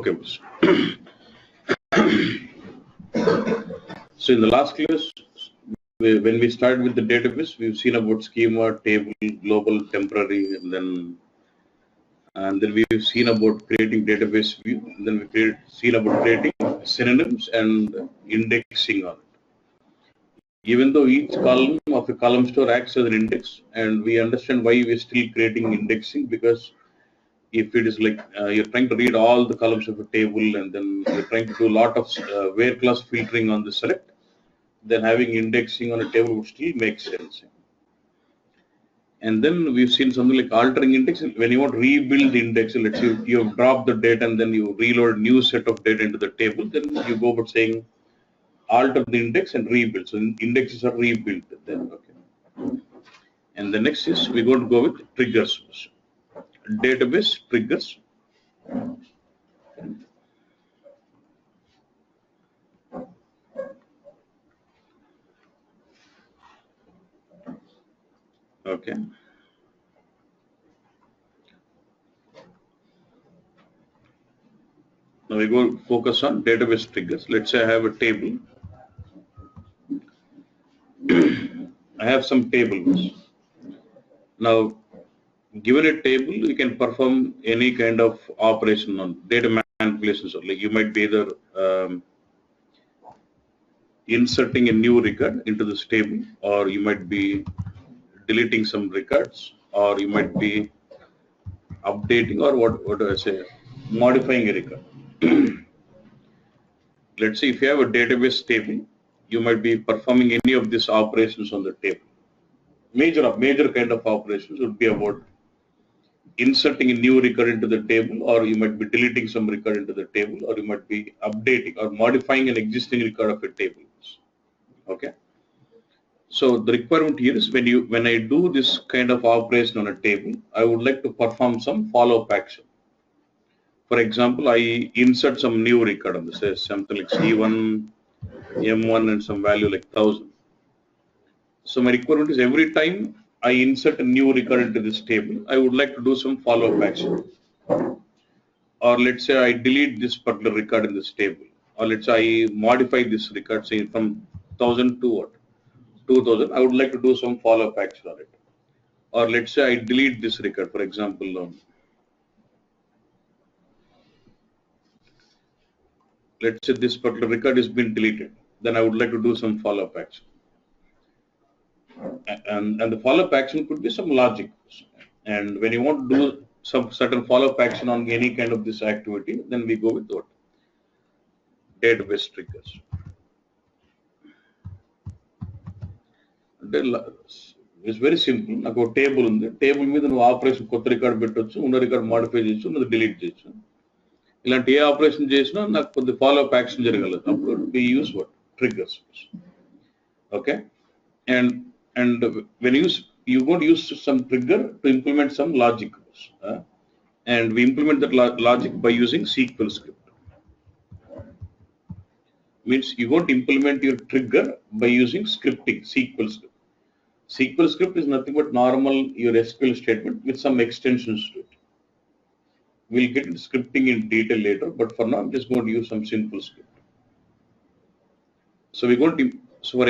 Okay. So in the last class, when we started with the database, we've seen about schema, table, global, temporary, and then we've seen about creating database view. And then seen about creating synonyms and indexing on it. Even though each column of a column store acts as an index, and we understand why we're still creating indexing, because if it is like you're trying to read all the columns of a table and then you're trying to do a lot of where class filtering on the select, then having indexing on a table would still make sense. And then we've seen something like altering index. When you want to rebuild the index, let's say you have dropped the data and then you reload a new set of data into the table, then you go about saying alter the index and rebuild. So indexes are rebuilt then. Okay. And the next is we're going to go with triggers. Database triggers. Okay. Now we go focus on database triggers. Let's say I have a table. I have some tables. Now, given a table, you can perform any kind of operation on data manipulation. So, like you might be either inserting a new record into this table, or you might be deleting some records, or you might be updating, or what do I say, modifying a record. Let's say if you have a database table, you might be performing any of these operations on the table. Major kind of operations would be about inserting a new record into the table, or you might be deleting some record into the table, or you might be updating or modifying an existing record of a table. Okay. So the requirement here is when I do this kind of operation on a table, I would like to perform some follow-up action. For example, I insert some new record on this, say something like C1, M1, and some value like 1000. So my requirement is every time I insert a new record into this table, I would like to do some follow-up action. Or let's say I delete this particular record in this table, or let's say I modify this record, say from 1000 to what? 2000, I would like to do some follow-up action on it. Or let's say I delete this record, for example, let's say this particular record has been deleted, then I would like to do some follow-up action. And the follow-up action could be some logic. And when you want to do some certain follow-up action on any kind of this activity, then we go with what? Database triggers. It's very simple. నాకు ఒక table ఉంది. Table మీద నువ్వు operation కొత్త record పెట్టొచ్చు, ఉన్న record modify చేయొచ్చు, నువ్వు డిలీట్ చేయొచ్చు. ఇలాంటి ఏ ఆపరేషన్ చేసినా నాకు కొద్ది ఫాలోఅప్ యాక్షన్ జరగలేదు. అప్పుడు we use what? Triggers. Okay. And when you going to use some trigger to implement some logic. And we implement that logic by using SQL script. Means you going to implement your trigger by using scripting, SQL script. SQL script is nothing but normal your SQL statement with some extensions to it. We'll get into scripting in detail later, but for now I'm just going to use some simple script. So we're going to, so for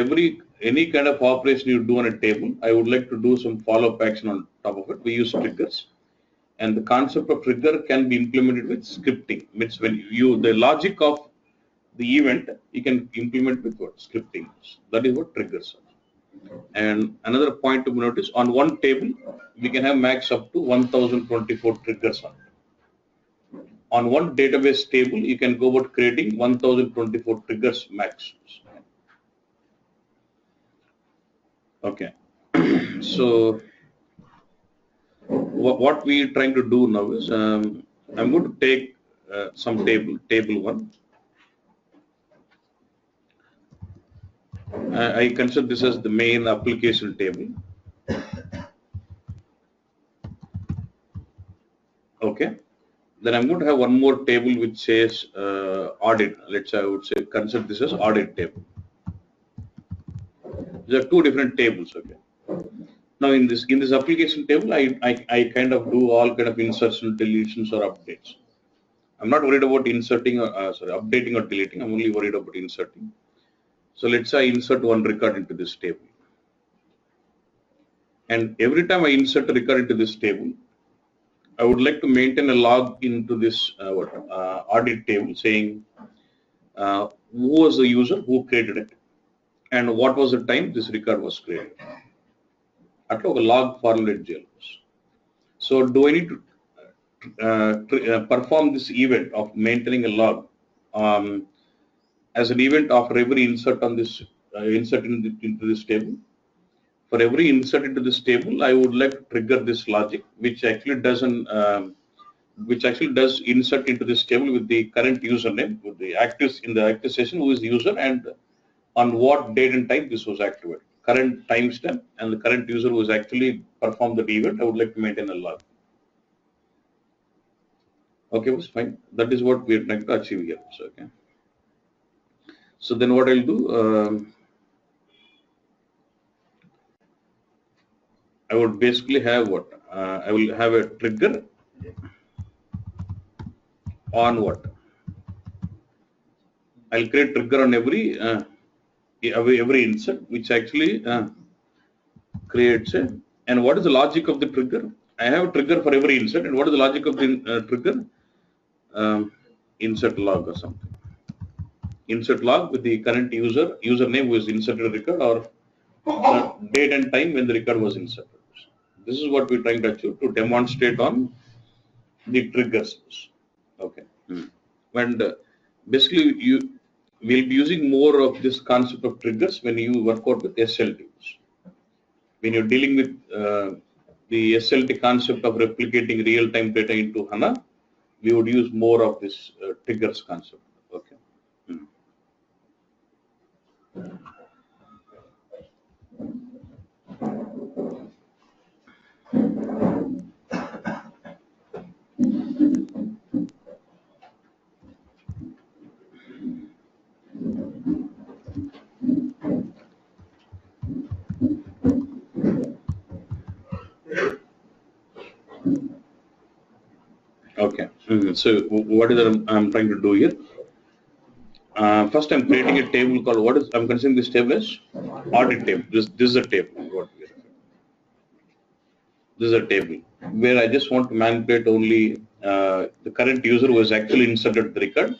any kind of operation you do on a table, I would like to do some follow-up action on top of it. We use triggers, and the concept of trigger can be implemented with scripting. Means when the logic of the event, you can implement with what? Scripting. That is what triggers are. And another point to notice, on one table, we can have max up to 1024 triggers on it. On one database table, you can go about creating 1024 triggers max. Okay. So what we're trying to do now is, I'm going to take some table 1. I consider this as the main application table. Okay. Then I'm going to have one more table which says audit. Let's say I would say consider this as audit table. There are two different tables. Okay. Now in this application table, I kind of do all kind of insertion, deletions, or updates. I'm not worried about inserting or updating or deleting. I'm only worried about inserting. So let's say I insert one record into this table. And every time I insert a record into this table, I would like to maintain a log into this audit table saying who was the user who created it and what was the time this record was created. At a log format jail. So do I need to perform this event of maintaining a log as an event after every insert on this insert into this table? For every insert into this table, I would like to trigger this logic, which actually does insert into this table with the current username, with the active in the active session who is the user and on what date and time this was activated, current timestamp and the current user who has actually performed the event. I would like to maintain a log. Okay, was fine. That is what we are trying to achieve here. So, okay. So then what I'll do, I would basically have what? I will have a trigger on what? I'll create trigger on every insert, which actually creates a. And what is the logic of the trigger? I have a trigger for every insert, and what is the logic of the trigger? Insert log or something. Insert log with the current username who is inserted a record or the date and time when the record was inserted. This is what we're trying to achieve to demonstrate on the triggers. Okay. And basically, you will be using more of this concept of triggers when you work out with SLTs. When you're dealing with the SLT concept of replicating real-time data into HANA, we would use more of this triggers concept. Okay. Okay. So what is that I'm trying to do here? First, I'm creating a table called I'm considering this table as audit table. This is a table. This is a table where I just want to manipulate only the current user who has actually inserted the record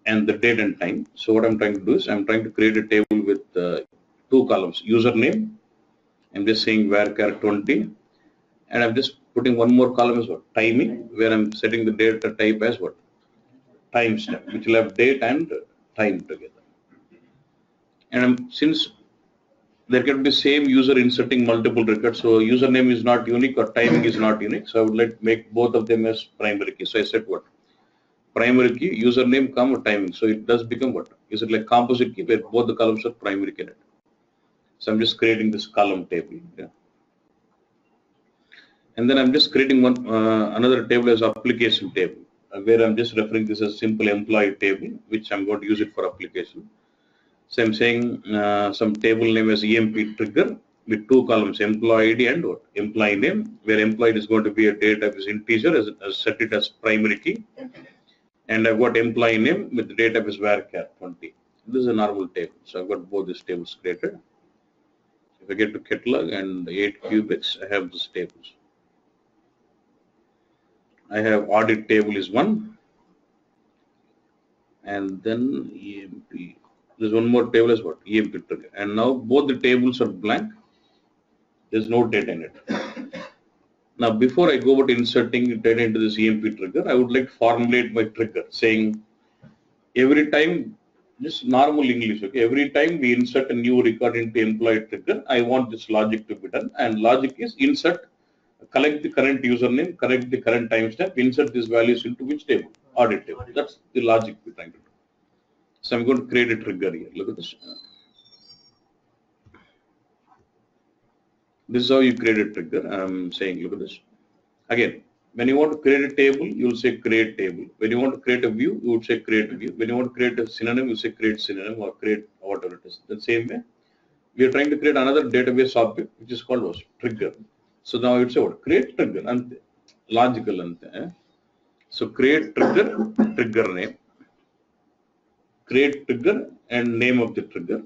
and the date and time. So what I'm trying to do is I'm trying to create a table with two columns: username. I'm just saying varchar 20, and I'm just putting one more column as what? Timing, where I'm setting the data type as what? Timestamp, which will have date and time together. And since there can be same user inserting multiple records, so username is not unique or timing is not unique. So I would like to make both of them as primary key. So I said what? Primary key, username, timing. So it does become what? Is it like composite key where both the columns are primary key? So I'm just creating this column table. Yeah. And then I'm just creating another table as application table, where I'm just referring this as simple employee table, which I'm going to use it for application. So I'm saying some table name as EMP trigger with two columns, employee ID and what? Employee name, where employee is going to be a data type is integer, as set it as primary key. And I've got employee name with the data type is varchar 20. This is a normal table. So I've got both these tables created. If I get to catalog and 8 cubics, I have these tables. I have audit table is 1, and then EMP. There's one more table as what? EMP trigger. And now both the tables are blank. There's no data in it. Now, before I go about inserting data into this EMP trigger, I would like to formulate my trigger saying every time, just normal English, okay, every time we insert a new record into employee trigger, I want this logic to be done. And logic is insert, collect the current username, collect the current timestamp, insert these values into which table? Audit table. That's the logic we're trying to do. So I'm going to create a trigger here. Look at this. This is how you create a trigger. I'm saying, look at this. Again, when you want to create a table, you will say create table. When you want to create a view, you would say create a view. When you want to create a synonym, you say create synonym or create whatever it is. The same way, we are trying to create another database object, which is called what? Trigger. So now you would say what? Create trigger and logical. So create trigger, trigger name, create trigger and name of the trigger.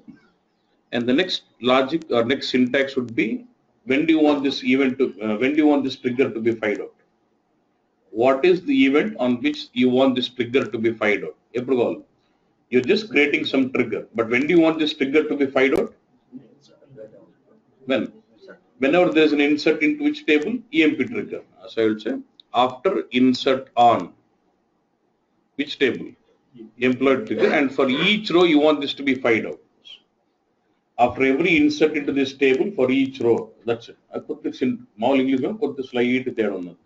And the next logic or next syntax would be, when do you want this event to, when do you want this trigger to be fired out? What is the event on which you want this trigger to be fired out? You're just creating some trigger, but when do you want this trigger to be fired out? When? Whenever there is an insert into which table? EMP trigger. So I will say, after insert on which table? Employee trigger, and for each row you want this to be fired out. After every insert into this table for each row, that's it. I put this in small English, put the slide there on that.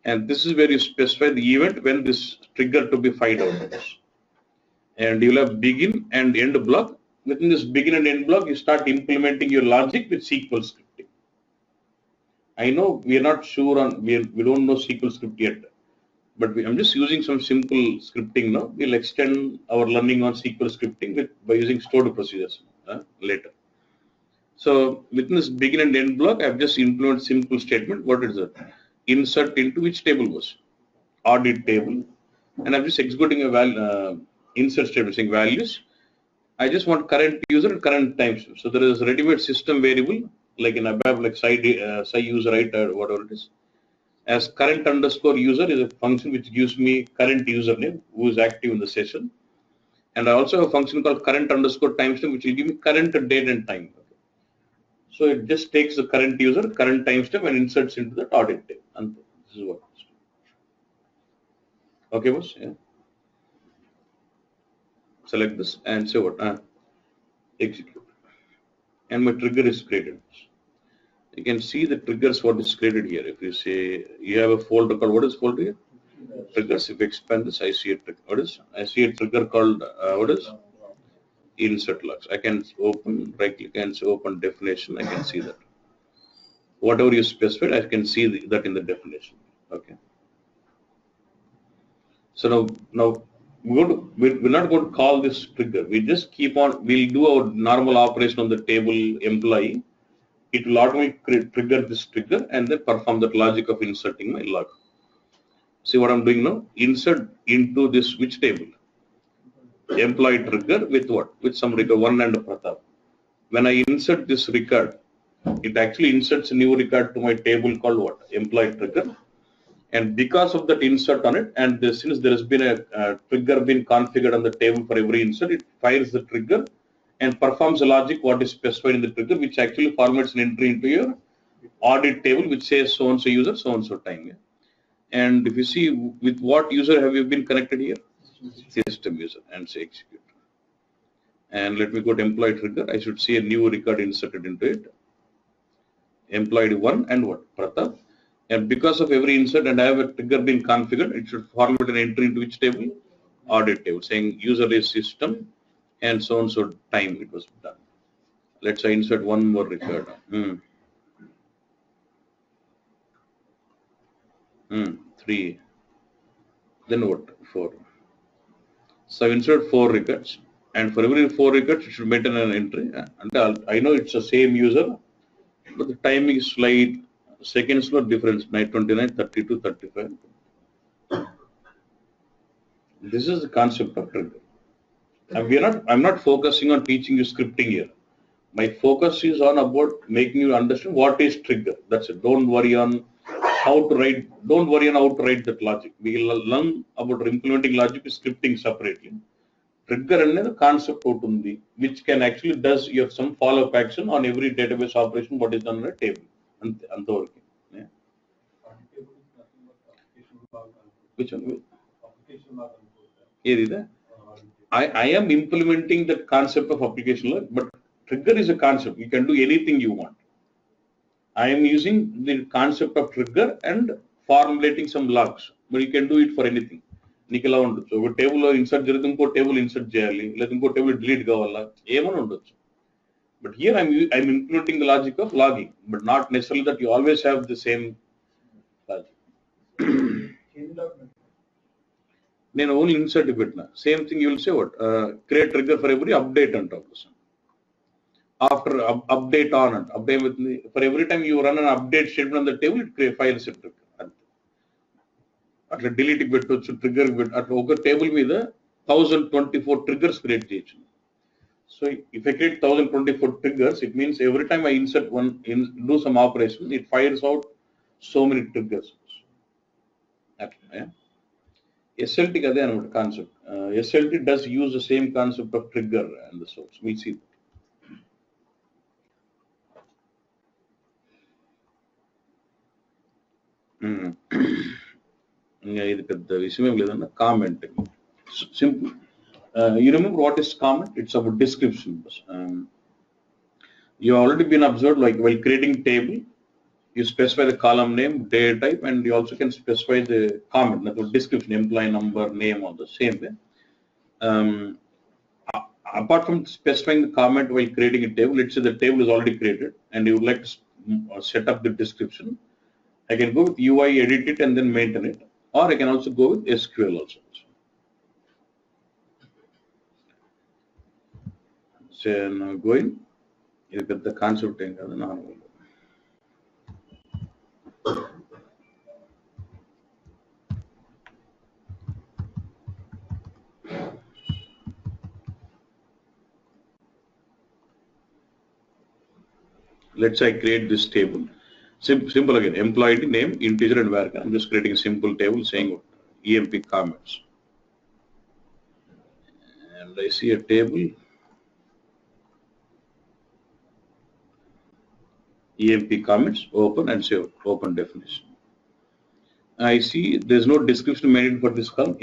And this is where you specify the event when this trigger to be fired out. And you'll have begin and end block. Within this begin and end block, you start implementing your logic with SQL scripting. I know we are not sure on, we don't know SQL script yet, but I'm just using some simple scripting now. We'll extend our learning on SQL scripting by using stored procedures later. So within this begin and end block, I've just implemented simple statement. What is that? Insert into which table was? Audit table. And I'm just executing a insert statement saying values. I just want current user and current timestamp. So there is a ready-made system variable like in ABAP, like sci user, right, or whatever it is. As current underscore user is a function which gives me current username who is active in the session. And I also have a function called current underscore timestamp which will give me current date and time. So it just takes the current user, current timestamp and inserts into the audit table. And this is what it is. Okay, boss? Yeah. Select this and say what? Execute. And my trigger is created. You can see the triggers what is created here. If you say you have a folder called, what is folder here? Triggers. If you expand this, I see a trigger. What is? I see a trigger called what is? Insert logs. I can open, right click and say open definition. I can see that. Whatever you specified, I can see that in the definition. Okay. So now we're not going to call this trigger. We just keep on. We'll do our normal operation on the table employee. It will automatically trigger this trigger and then perform that logic of inserting my log. See what I'm doing now? Insert into this which table? Employee trigger with what? With some record 1 and Pratap. When I insert this record, it actually inserts a new record to my table called what? Employee trigger. And because of that insert on it, and since there has been a trigger been configured on the table for every insert, it fires the trigger and performs a logic what is specified in the trigger, which actually formats an entry into your audit table, which says so and so user, so and so time. Yeah? And if you see with what user have you been connected here? System user, and say execute. And let me go to employee trigger. I should see a new record inserted into it. Employee 1 and what? Pratap. And because of every insert and I have a trigger been configured, it should format an entry into which table? Audit table, saying user is system and so and so time it was done. Let's say insert one more record. 3. Then what? 4. So insert 4 records, and for every 4 records, it should maintain an entry. And I know it's the same user, but the timing is slight. Seconds were difference, 9:29, 32, 35. This is the concept of trigger. And I'm not focusing on teaching you scripting here. My focus is on about making you understand what is trigger. That's it. Don't worry on how to write. Don't worry on how to write that logic. We will learn about implementing logic with scripting separately. Trigger and the concept out undi, which can actually does you have some follow-up action on every database operation what is done on a table. And yeah. Which one? I am implementing the concept of application log, but trigger is a concept. You can do anything you want. I am using the concept of trigger and formulating some logs, but you can do it for anything. నీకు ఉండొచ్చు ఒక టేబుల్లో insert జరిగితే ఇంకో table insert చేయాలి లేదా ఇంకో table delete కావాలా ఏమైనా ఉండొచ్చు but here I'm implementing the logic of logging but not necessary that you always have the same logic నేను ఓన్లీ ఇన్సర్ట్ పెట్టిన same thing you will say what create trigger for every update అంటాం after update on అంట update ఏమవుతుంది for every time you run an update statement on the table it fires trigger అట్లా delete పెట్టవచ్చు, trigger అట్లా ఒక table మీద 1024 triggers create చేయొచ్చు. So if I create 1024 triggers, it means every time I insert one, do some operation, it fires out so many triggers. SLT అదే అనమాట concept. SLT does use the same concept of trigger and the source. We'll see. ఇంకా ఇది పెద్ద విషయం ఏం లేదన్న comment simple. You remember what is comment? It's about description. You already been observed, like while creating table, you specify the column name, data type, and you also can specify the comment, that description, employee number, name, all the same way. Apart from specifying the comment while creating a table, let's say the table is already created and you would like to set up the description. I can go with UI, edit it, and then maintain it, or I can also go with SQL also. So now going, ఇది పెద్ద concept ఏం కాదు normal. Let's say I create this table. Simple again, employee name, integer, and varchar. I'm just creating a simple table saying EMP comments. And I see a table, EMP comments, open and say open definition. I see there's no description made for this column.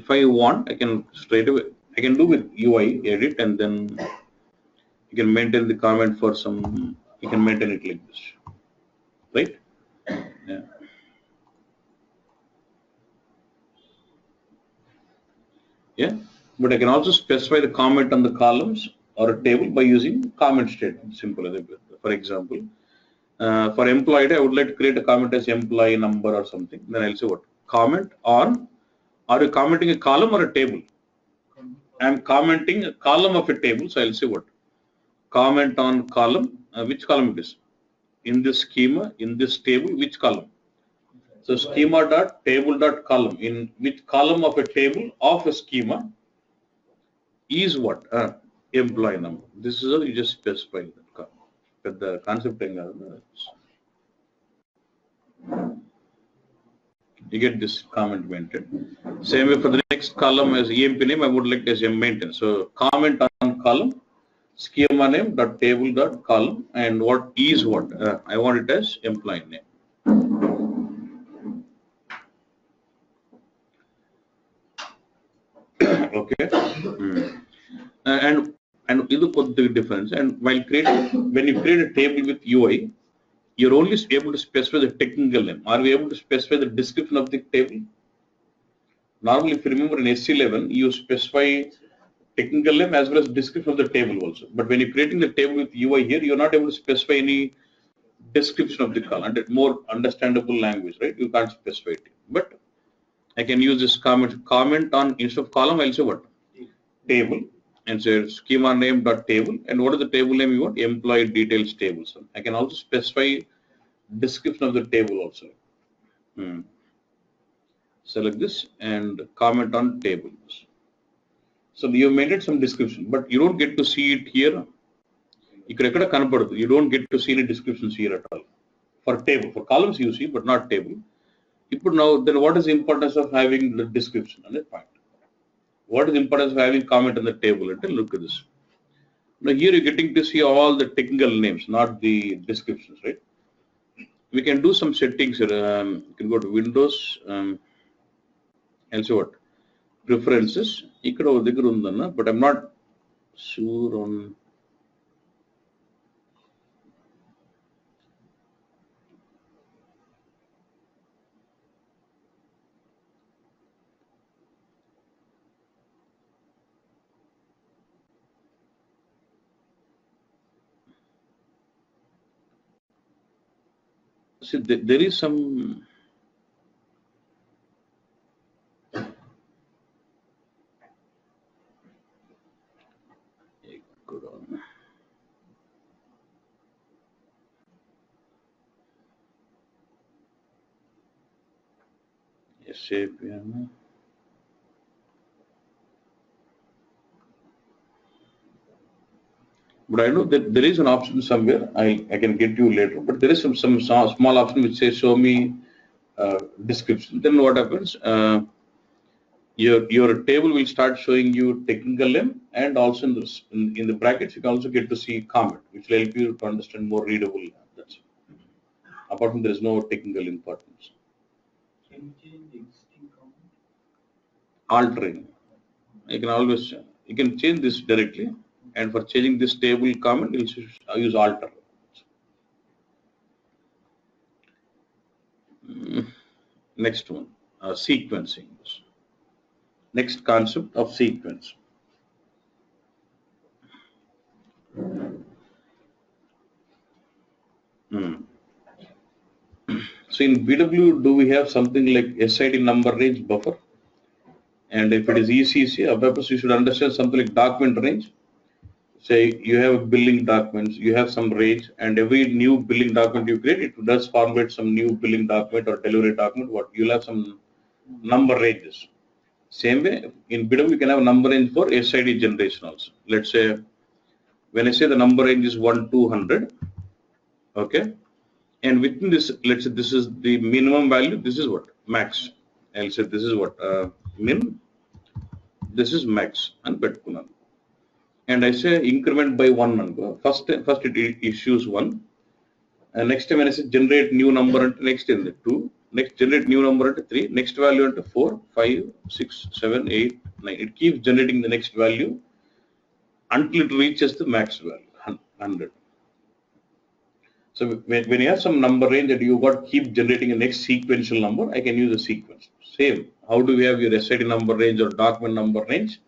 If I want, I can straight away, I can do with UI, edit, and then you can maintain the comment for some, you can maintain it like this, right? Yeah. Yeah, but I can also specify the comment on the columns or a table by using comment statement. Simple. For example, for employee, I would like to create a comment as employee number or something. Then I'll say what? Comment on, are you commenting a column or a table? I'm commenting a column of a table, so I'll say what? Comment on column. Which column it is? In this schema, in this table, which column? So schema dot table dot column. In which column of a table of a schema is what? Employee number. This is how you just specify that. But the concept, you get this comment maintained. Same way for the next column as EMP name, I would like as a maintain. So comment on column, schema name dot table dot column, and what is what? I want it as employee name. Okay. And this is the difference. And while creating, when you create a table with UI, you're only able to specify the technical name. Are we able to specify the description of the table? Normally, if you remember in SC11, you specify technical name as well as description of the table also. But when you're creating the table with UI here, you're not able to specify any description of the column, and more understandable language, right? You can't specify it. But I can use this comment on, instead of column, I'll say what? Table, and say schema name dot table. And what is the table name you want? Employee details table. So I can also specify description of the table also. Select this and comment on tables. So you made it some description, but you don't get to see it here. You don't get to see any descriptions here at all. For table, for columns you see, but not table. You put now, then what is the importance of having the description on that point? What is the importance of having comment on the table? And look at this. Now here you're getting to see all the technical names, not the descriptions, right? We can do some settings here. You can go to Windows and see what? Preferences. But I'm not sure on. See, there is some. SAP HANA. But I know that there is an option somewhere. I can get you later. But there is some small option which says show me description. Then what happens? Your table will start showing you technical name, and also in the brackets you can also get to see comment, which will help you to understand more readable. That's it. Apart from there is no technical importance. Can you change the existing comment? Altering. You can always you can change this directly, and for changing this table comment, you should use alter. Next one, sequencing. Next concept of sequence. So in BW, do we have something like SID number range buffer? And if it is ECC, purpose you should understand something like document range. Say you have billing documents, you have some range, and every new billing document you create, it does formulate some new billing document or delivery document. What you'll have some number ranges. Same way in BW, you can have a number range for SID generation also. Let's say when I say the number range is 1 to 100, okay, and within this, let's say this is the minimum value. This is what max. I'll say this is what min. This is max and petkunan. And I say increment by one number. First it issues one. And next time when I say generate new number into next in the two. Next generate new number into three. Next value into 4, 5, 6, 7, 8, 9. It keeps generating the next value until it reaches the max value 100. So when you have some number range that you got keep generating a next sequential number, I can use a sequence. Same. How do we have your SID number range or document number range?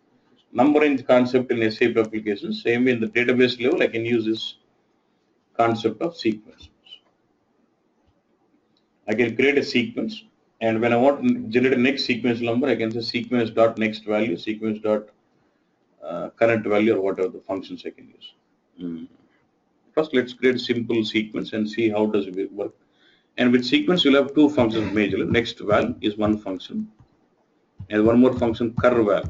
Number range concept in SAP applications. Same way in the database level, I can use this concept of sequence. I can create a sequence, and when I want to generate a next sequential number, I can say sequence dot next value, sequence dot current value, or whatever the functions I can use. First, let's create a simple sequence and see how does it work. And with sequence, you'll have two functions majorly. Next val is one function, and one more function cur val.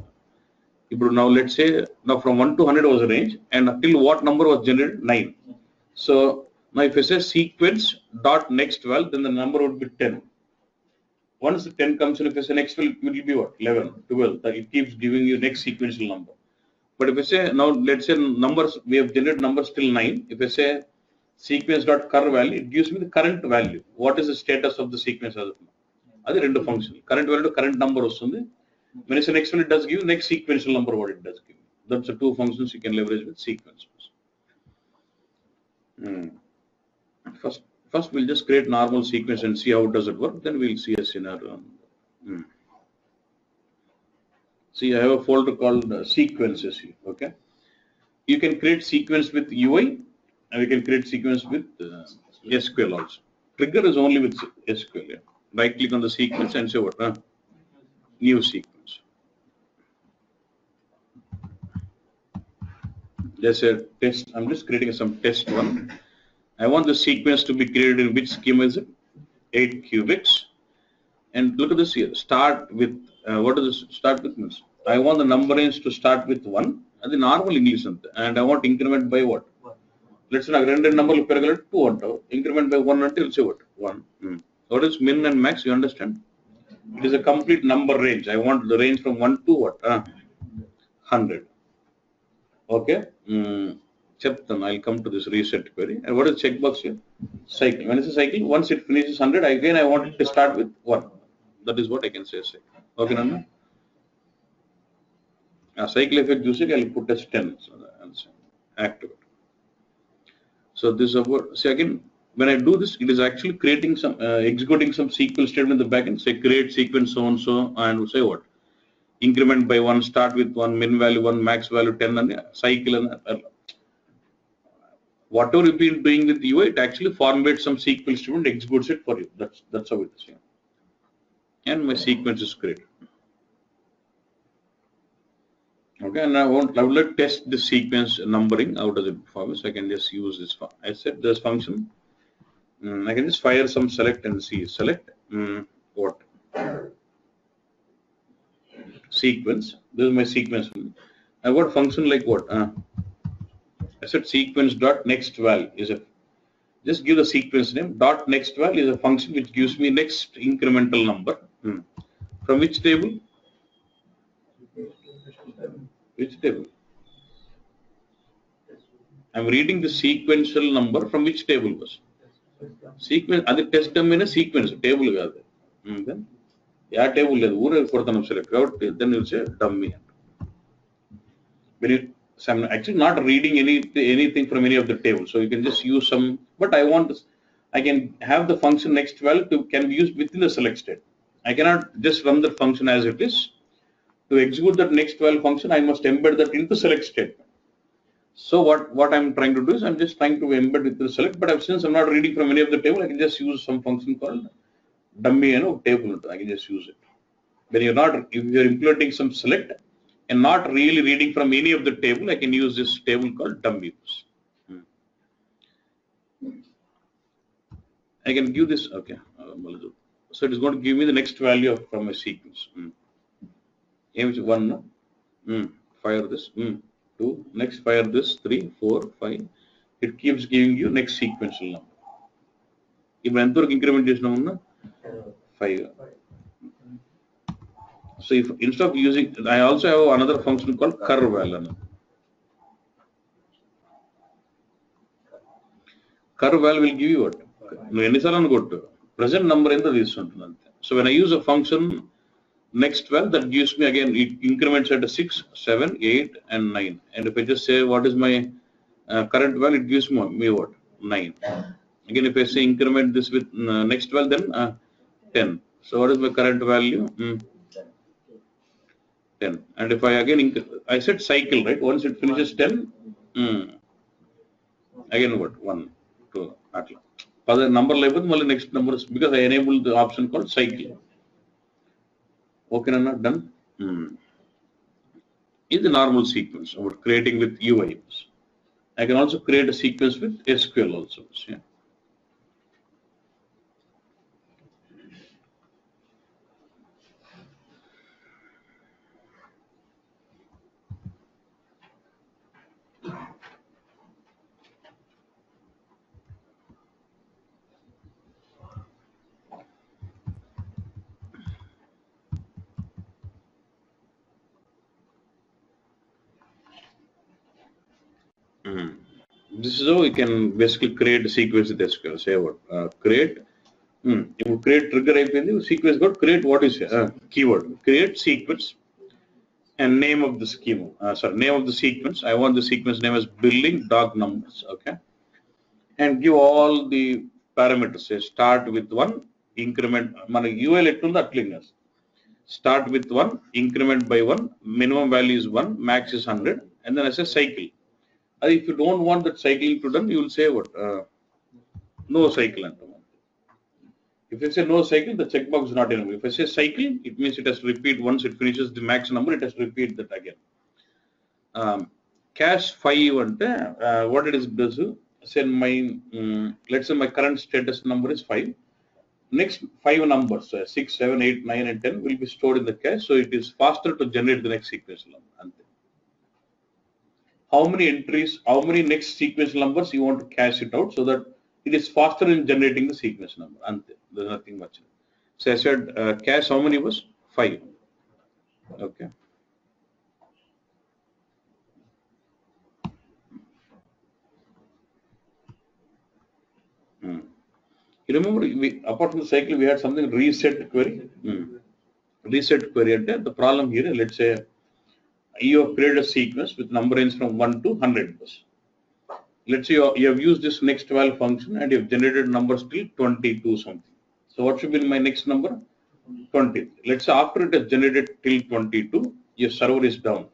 Now let's say now from 1 to 100 was a range, and until what number was generated? 9. So now if I say sequence dot next val, then the number would be 10. Once the 10 comes in, if I say next val, it will be what? 11, 12. It keeps giving you next sequential number. But if I say now, let's say numbers, we have generated numbers till 9. If I say sequence dot cur value, it gives me the current value. What is the status of the sequence as of now? That's the function. Current value to current number vastundi. When I say next one, it does give next sequential number what it does give. That's the two functions you can leverage with sequence. First we'll just create normal sequence and see how does it work. Then we'll see a scenario. See, I have a folder called sequences here. Okay, you can create sequence with UI, and you can create sequence with SQL also. Trigger is only with SQL. Yeah. Right click on the sequence and say what? New sequence. Just a test. I'm just creating some test one. I want the sequence to be created in which schema is it? 8 cubics. And look at this here. Start with what does this start with means? I want the number range to start with 1. And the normal English and I want increment by what? 1. Let's say random number 2 increment by 1 until say what? 1. What is min and max? You understand? It is a complete number range. I want the range from 1 to what? 100. Okay. I'll come to this reset query. And what is checkbox here? Cycle. When it's a cycle, once it finishes 100, again I want it to start with 1. That is what I can say. Okay, Nanda? Cycle effect using I'll put as 10. So activate. So this is about, see again, when I do this, it is actually creating some, executing some SQL statement in the backend. Say create sequence so and so, and say what? Increment by 1, start with 1, min value 1, max value 10, and cycle and whatever you've been doing with UI, it actually formulates some SQL statement, executes it for you. That's how it is. Yeah. And my sequence is created. Okay, and I would like to test the sequence numbering. How does it perform? So I can just use this. I said this function. I can just fire some select and see. Select what? sequence. This is my sequence. I got function like what? I said sequence dot next val is a, just give the sequence name. Dot next val is a function which gives me next incremental number. From which table? Which table? I'm reading the sequential number from which table was? Sequence. That test term in a sequence table. Then, yeah, table. Then you say dummy. When you, so I'm actually not reading anything from any of the tables, so you can just use some. But I want this, I can have the function next val to can be used within the select state. I cannot just run the function as it is. To execute that next val function, I must embed that into select statement. So what I'm trying to do is I'm just trying to embed with the select, but since I'm not reading from any of the table, I can just use some function called dummy, table. I can just use it. When you're not, if you're implementing some select and not really reading from any of the table, I can use this table called dummy. I can give this, okay. So it is going to give me the next value from my sequence. Aim is 1, no? Fire this, 2, next fire this, 3, 4, 5. It keeps giving you next sequential number. If incrementation 5. So if instead of using, I also have another function called curve val. Curve val will give you what? Present number in the this one. So when I use a function next val, that gives me again, it increments at 6, 7, 8, and 9. And if I just say what is my current val, it gives me what? 9. Again, if I say increment this with next val, then 10. So what is my current value? 10. And if I again, I said cycle, right? Once it finishes 10, again what? 1, 2, the number level, next number is because I enabled the option called cycle. Okay, not done. In the normal sequence about creating with UIs. I can also create a sequence with SQL also. Yeah. This is how we can basically create a sequence with SQL. Say what? Create. You create trigger IP, sequence got create what is keyword. Create sequence and name of the schema. Name of the sequence. I want the sequence name as billing dog numbers. Okay. And give all the parameters. Say start with 1, increment. UL etunda start with 1, increment by 1, minimum value is 1, max is 100, and then I say cycle. If you don't want that cycling to done, you will say what? No cycle. If you say no cycle, the checkbox is not enough. If I say cycle, it means it has to repeat once it finishes the max number, it has to repeat that again. Cache 5, what it is does, say let's say my current status number is 5. Next 5 numbers, 6, 7, 8, 9, and 10 will be stored in the cache, so it is faster to generate the next sequential number. How many entries, how many next sequential numbers you want to cache it out so that it is faster in generating the sequence number. There's nothing much. So I said cache how many was? 5. Okay. You remember, apart from the cycle, we had something reset query. Reset query. The problem here, let's say you have created a sequence with number range from 1 to 100. Let's say you have used this next val function and you have generated numbers till 22 something. So what should be my next number? 20. Let's say after it is generated till 22, your server is down.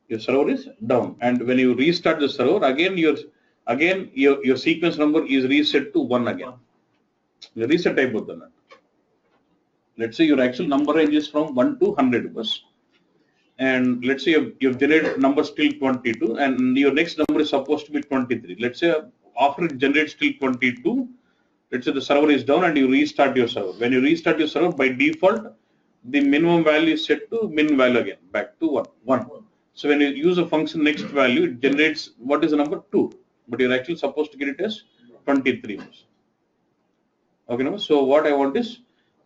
Your server is down, and when you restart the server again, your sequence number is reset to 1 again. The reset type of the. Let's say your actual number range is from 1 to 100 was, and let's say you've generated numbers till 22, and your next number is supposed to be 23. Let's say after it generates till 22. Let's say the server is down and you restart your server. When you restart your server, by default, the minimum value is set to min value again, back to 1. So when you use a function next value, it generates what is the number 2, but you're actually supposed to get it as 23. Okay, no? So what I want is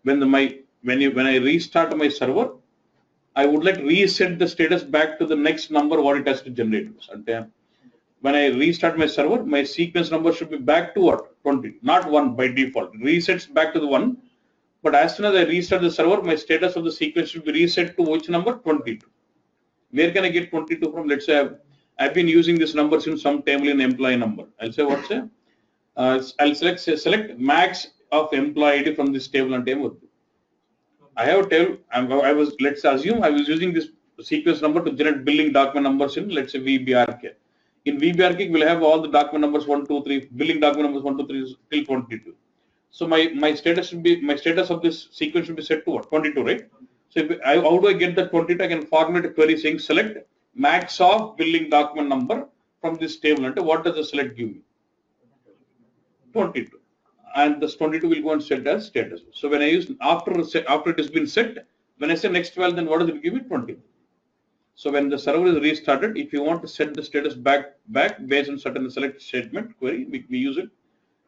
when I restart my server, I would like reset the status back to the next number what it has to generate. When I restart my server, my sequence number should be back to what? 20, not 1 by default. It resets back to the 1. But as soon as I restart the server, my status of the sequence should be reset to which number? 22. Where can I get 22 from? Let's say I've been using these numbers in some table in employee number. I'll say what's a? I'll select max of employee ID from this table and table. I have a table. Let's assume I was using this sequence number to generate billing document numbers in, let's say, VBRK. In VBRK, we'll have all the document numbers 1, 2, 3, billing document numbers 1, 2, 3 till 22. So my status of this sequence should be set to what? 22, right? So how do I get the 22? I can formulate a query saying select max of billing document number from this table. And what does the select give me? 22. And this 22 will go and set as status. So when I use after it has been set, when I say next value, then what does it give me? 20. So when the server is restarted, if you want to set the status back based on certain select statement query, we use it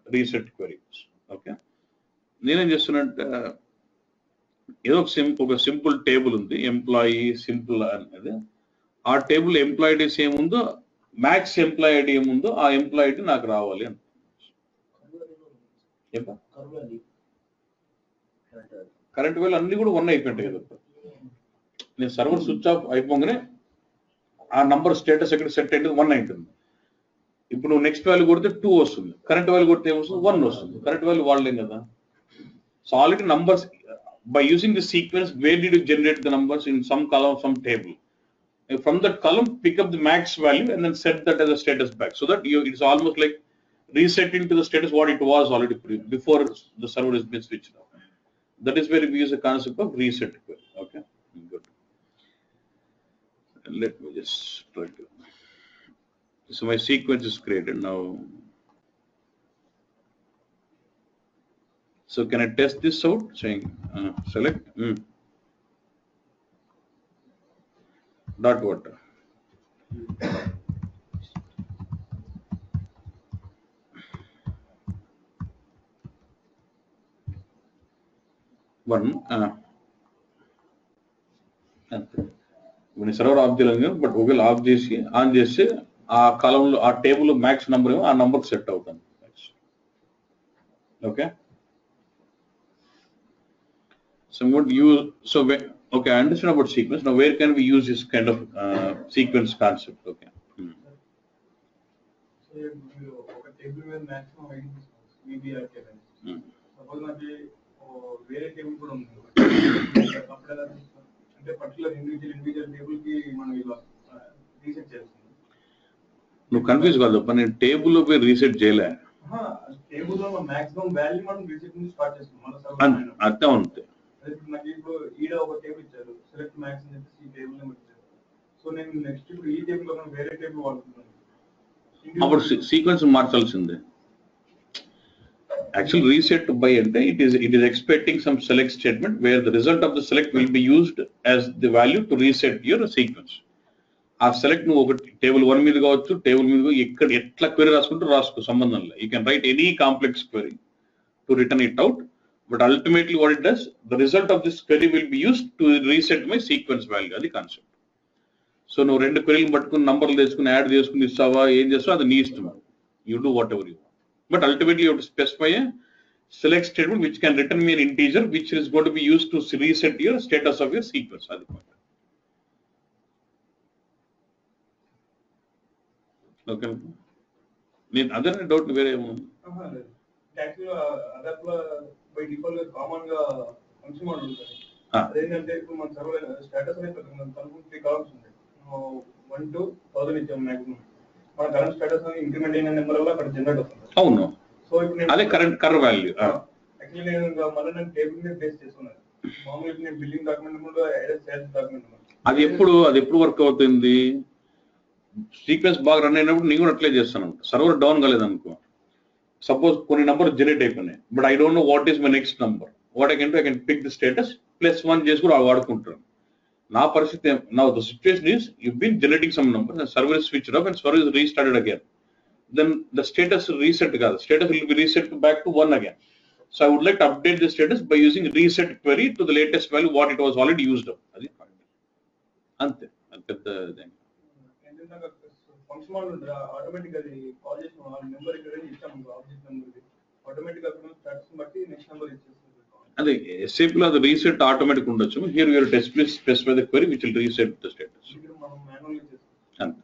reset queries. Okay. నేనేం చేస్తున్నట్టు ఏదో ఒక simple table ఉంది employee simple అనేది ఆ table employee IDs ఏముందో max employee ID ఏముందో ఆ ఎంప్లాయీ ఐడి నాకు రావాలి అని కరెంట్ వేలు అన్ని కూడా 1 అయిపోయింటాయి కదా నేను సర్వర్ స్విచ్ ఆఫ్ అయిపోగానే ఆ నంబర్ స్టేటస్ ఎక్కడ సెట్ అయింది 1 అయింటుంది ఇప్పుడు నువ్వు నెక్స్ట్ వాల్యూ కొడితే 2 వస్తుంది కరెంట్ వాల్యూ కొడితే ఏమొస్తుంది 1 వస్తుంది కరెంట్ వాల్యూ వాడలేం కదా so already numbers by using the sequence where did you generate the numbers in some column some table from that column pick up the max value and then set that as a status back so that it's almost like resetting to the status what it was already before the server has been switched off. That is where we use the concept of reset query. Okay, good. Let me just try to. So my sequence is created now. So can I test this out? Saying select dot what? One. When server off the but Google off this on this column our table max number our number set out. Okay. So what use okay I understand about sequence. Now where can we use this kind of sequence concept? Okay. So okay table where maximum ID VBRK. Suppose నాకు వేరే table కూడా ఉంది అంటే particular individual table కి మనం ఇలా reset చేస్తాం నువ్వు కన్ఫ్యూజ్ కాదు నేను టేబుల్ లో పోయి రీసెట్ చేయలే టేబుల్ లో మాక్సిమం వాల్యూ మనం రీసెట్ నుంచి స్టార్ట్ చేస్తాం మన సర్వర్ అర్థం ఉంది నాకు ఇప్పుడు ఈడ ఒక టేబుల్ ఇచ్చారు సెలెక్ట్ మ్యాక్స్ అని చెప్పేసి ఈ టేబుల్ నెంబర్ ఇచ్చారు సో నేను నెక్స్ట్ ఇప్పుడు ఈ టేబుల్ లో వేరే టేబుల్ వాడుతున్నాను అప్పుడు sequence మార్చాల్సిందే actually reset by ante it is expecting some select statement where the result of the select will be used as the value to reset your sequence ఆ select నువ్వు ఒక table 1 మీద కావచ్చు table మీద ఎక్కడ ఎట్లా క్వెరీ రాసుకుంటూ రాసుకో సంబంధం లేదు you can write any complex query to return it out but ultimately what it does the result of this query will be used to reset my sequence value అది కాన్సెప్ట్ సో నువ్వు రెండు క్వెరీలు పట్టుకుని నంబర్లు తెచ్చుకుని యాడ్ చేసుకుని ఇస్తావా ఏం చేస్తావా అది నీ ఇష్టం you do what ever you but ultimately you have to specify a select statement which can return me an integer which is going to be used to reset your status of your sequence అది point okay నేను other doubt వేరే actually అదర్లో by default common గా function model ఉంటుంది అదేంటంటే ఇప్పుడు మన server status అనేది కనుక 3 కాలమ్స్ ఉంటాయి 1 to 1000 ఇచ్చాం మాక్సిమం మన కరెంట్ స్టేటస్ అనేది ఇంక్రిమెంట్ అయిన నెంబర్ వల్ల అక్కడ జనరేట్ అవుతుంది అవును సో ఇప్పుడు అదే కరెంట్ వాల్యూ యాక్చువల్లీ నేను మళ్ళీ నేను టేబుల్ మీద బేస్ చేసుకున్నాను మామూలుగా నేను బిల్లింగ్ డాక్యుమెంట్ కూడా సేల్స్ డాక్యుమెంట్ అది ఎప్పుడు వర్క్ అవుతుంది సీక్వెన్స్ బాగా రన్ అయినప్పుడు నేను కూడా అట్లే చేస్తాను సర్వర్ డౌన్ కాలేదనుకో సపోజ్ కొన్ని నంబర్ జనరేట్ అయిపోయినాయి but I don't know what is my next number what I can pick the status +1 చేసుకుని వాడుకుంటారు. నా పరిస్థితి now the situation is you've been generating some number and server is switched off and server is restarted again. Then the status reset కాదు, status will be reset back to 1 again. So I would like to update the status by using reset query to the latest value what it was already used up. అది అంతే, అది పెద్ద function automatic అది call చేసిన number ఇక్కడ ఇచ్చాము object number automatic గా status బట్టి నెక్స్ట్ నెంబర్ ఇచ్చేస్తుంది. అదే SAP లో అది రీసెట్ ఆటోమేటిక్ ఉండొచ్చు. Here you're specify the query which will reset the status. మనం మాన్యువల్లీ చేస్తాం. అంతే.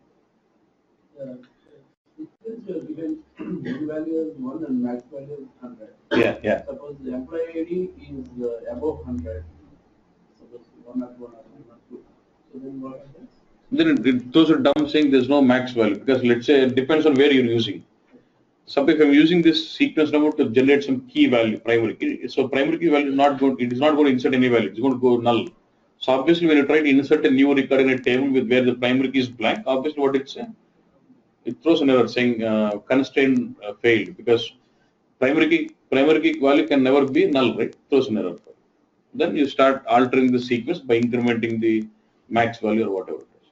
value is 1 and max value is 100. Yeah. Suppose the employee ID is above 100. Suppose 1 or 2 or 2. So then what happens? Then it throws a dumb saying there's no max value because let's say it depends on where you're using. Suppose if I'm using this sequence number to generate some key value, primary key, so primary key value is not going to insert any value, it's going to go null. So obviously when you try to insert a new record in a table with where the primary key is blank, obviously what it says, it throws an error saying constraint failed because primary key value can never be null, right? Throws an error. Then you start altering the sequence by incrementing the max value or whatever it is.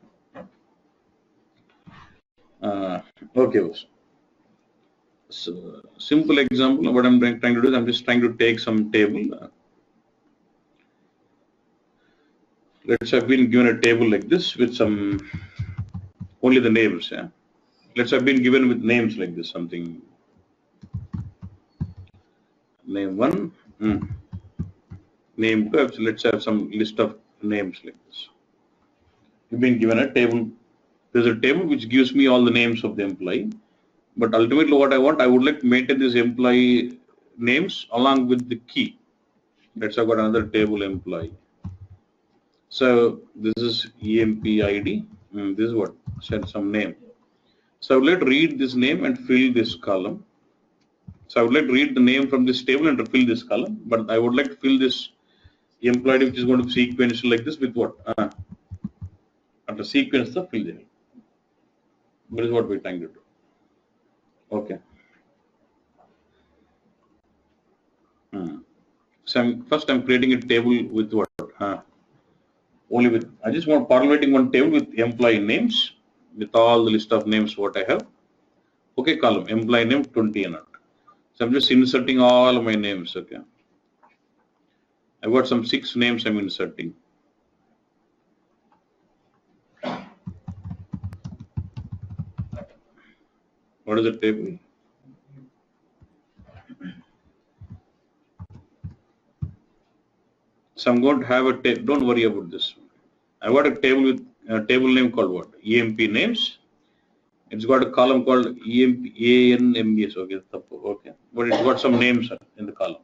Okay. So simple example, what I'm trying to do is I'm just trying to take some table. Let's have been given a table like this with some only the names. Yeah. Let's have been given with names like this, something name 1, name 2. So let's have some list of names like this. You've been given a table. There's a table which gives me all the names of the employee. But ultimately what I want, I would like to maintain these employee names along with the key. Let's have got another table employee. So this is EMP ID. This is what, set some name. So I would like to read this name and fill this column. So I would like to read the name from this table and to fill this column. But I would like to fill this employee which is going to be sequential like this with what? After sequence the fill the name. That is what we're trying to do. Okay. So first I'm creating a table with what? Only with, I just want formulating one table with employee names with all the list of names what I have. Okay, column employee name 20 and not. So I'm just inserting all my names. Okay. I've got some 6 names I'm inserting. What is the table? So I'm going to have a table. Don't worry about this. I got a table with a table name called what? EMP names. It's got a column called EMP ANMES. Okay, okay. But it's got some names in the column.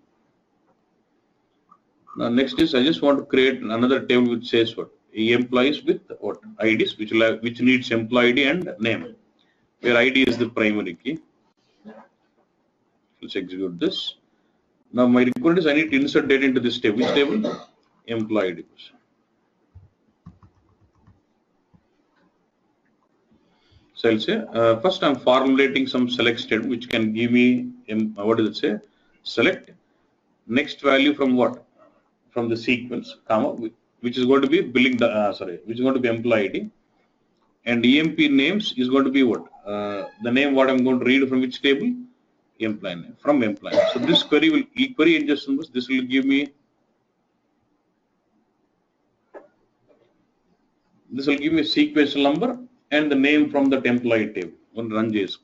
Now next is I just want to create another table which says what? Employees with what? IDs which needs employee ID and name. Where ID is the primary key. Let's execute this. Now my requirement is I need to insert data into this table. Which table? Employee ID. So I'll say first I'm formulating some select statement which can give me what does it say? Select next value from what? From the sequence, comma, which is going to be billing. Which is going to be employee ID, and EMP names is going to be what? The name what I'm going to read from which table? Employee name from employee. So this query will query ingestion. This will give me. This will give me a sequential number and the name from that employee table. One run JS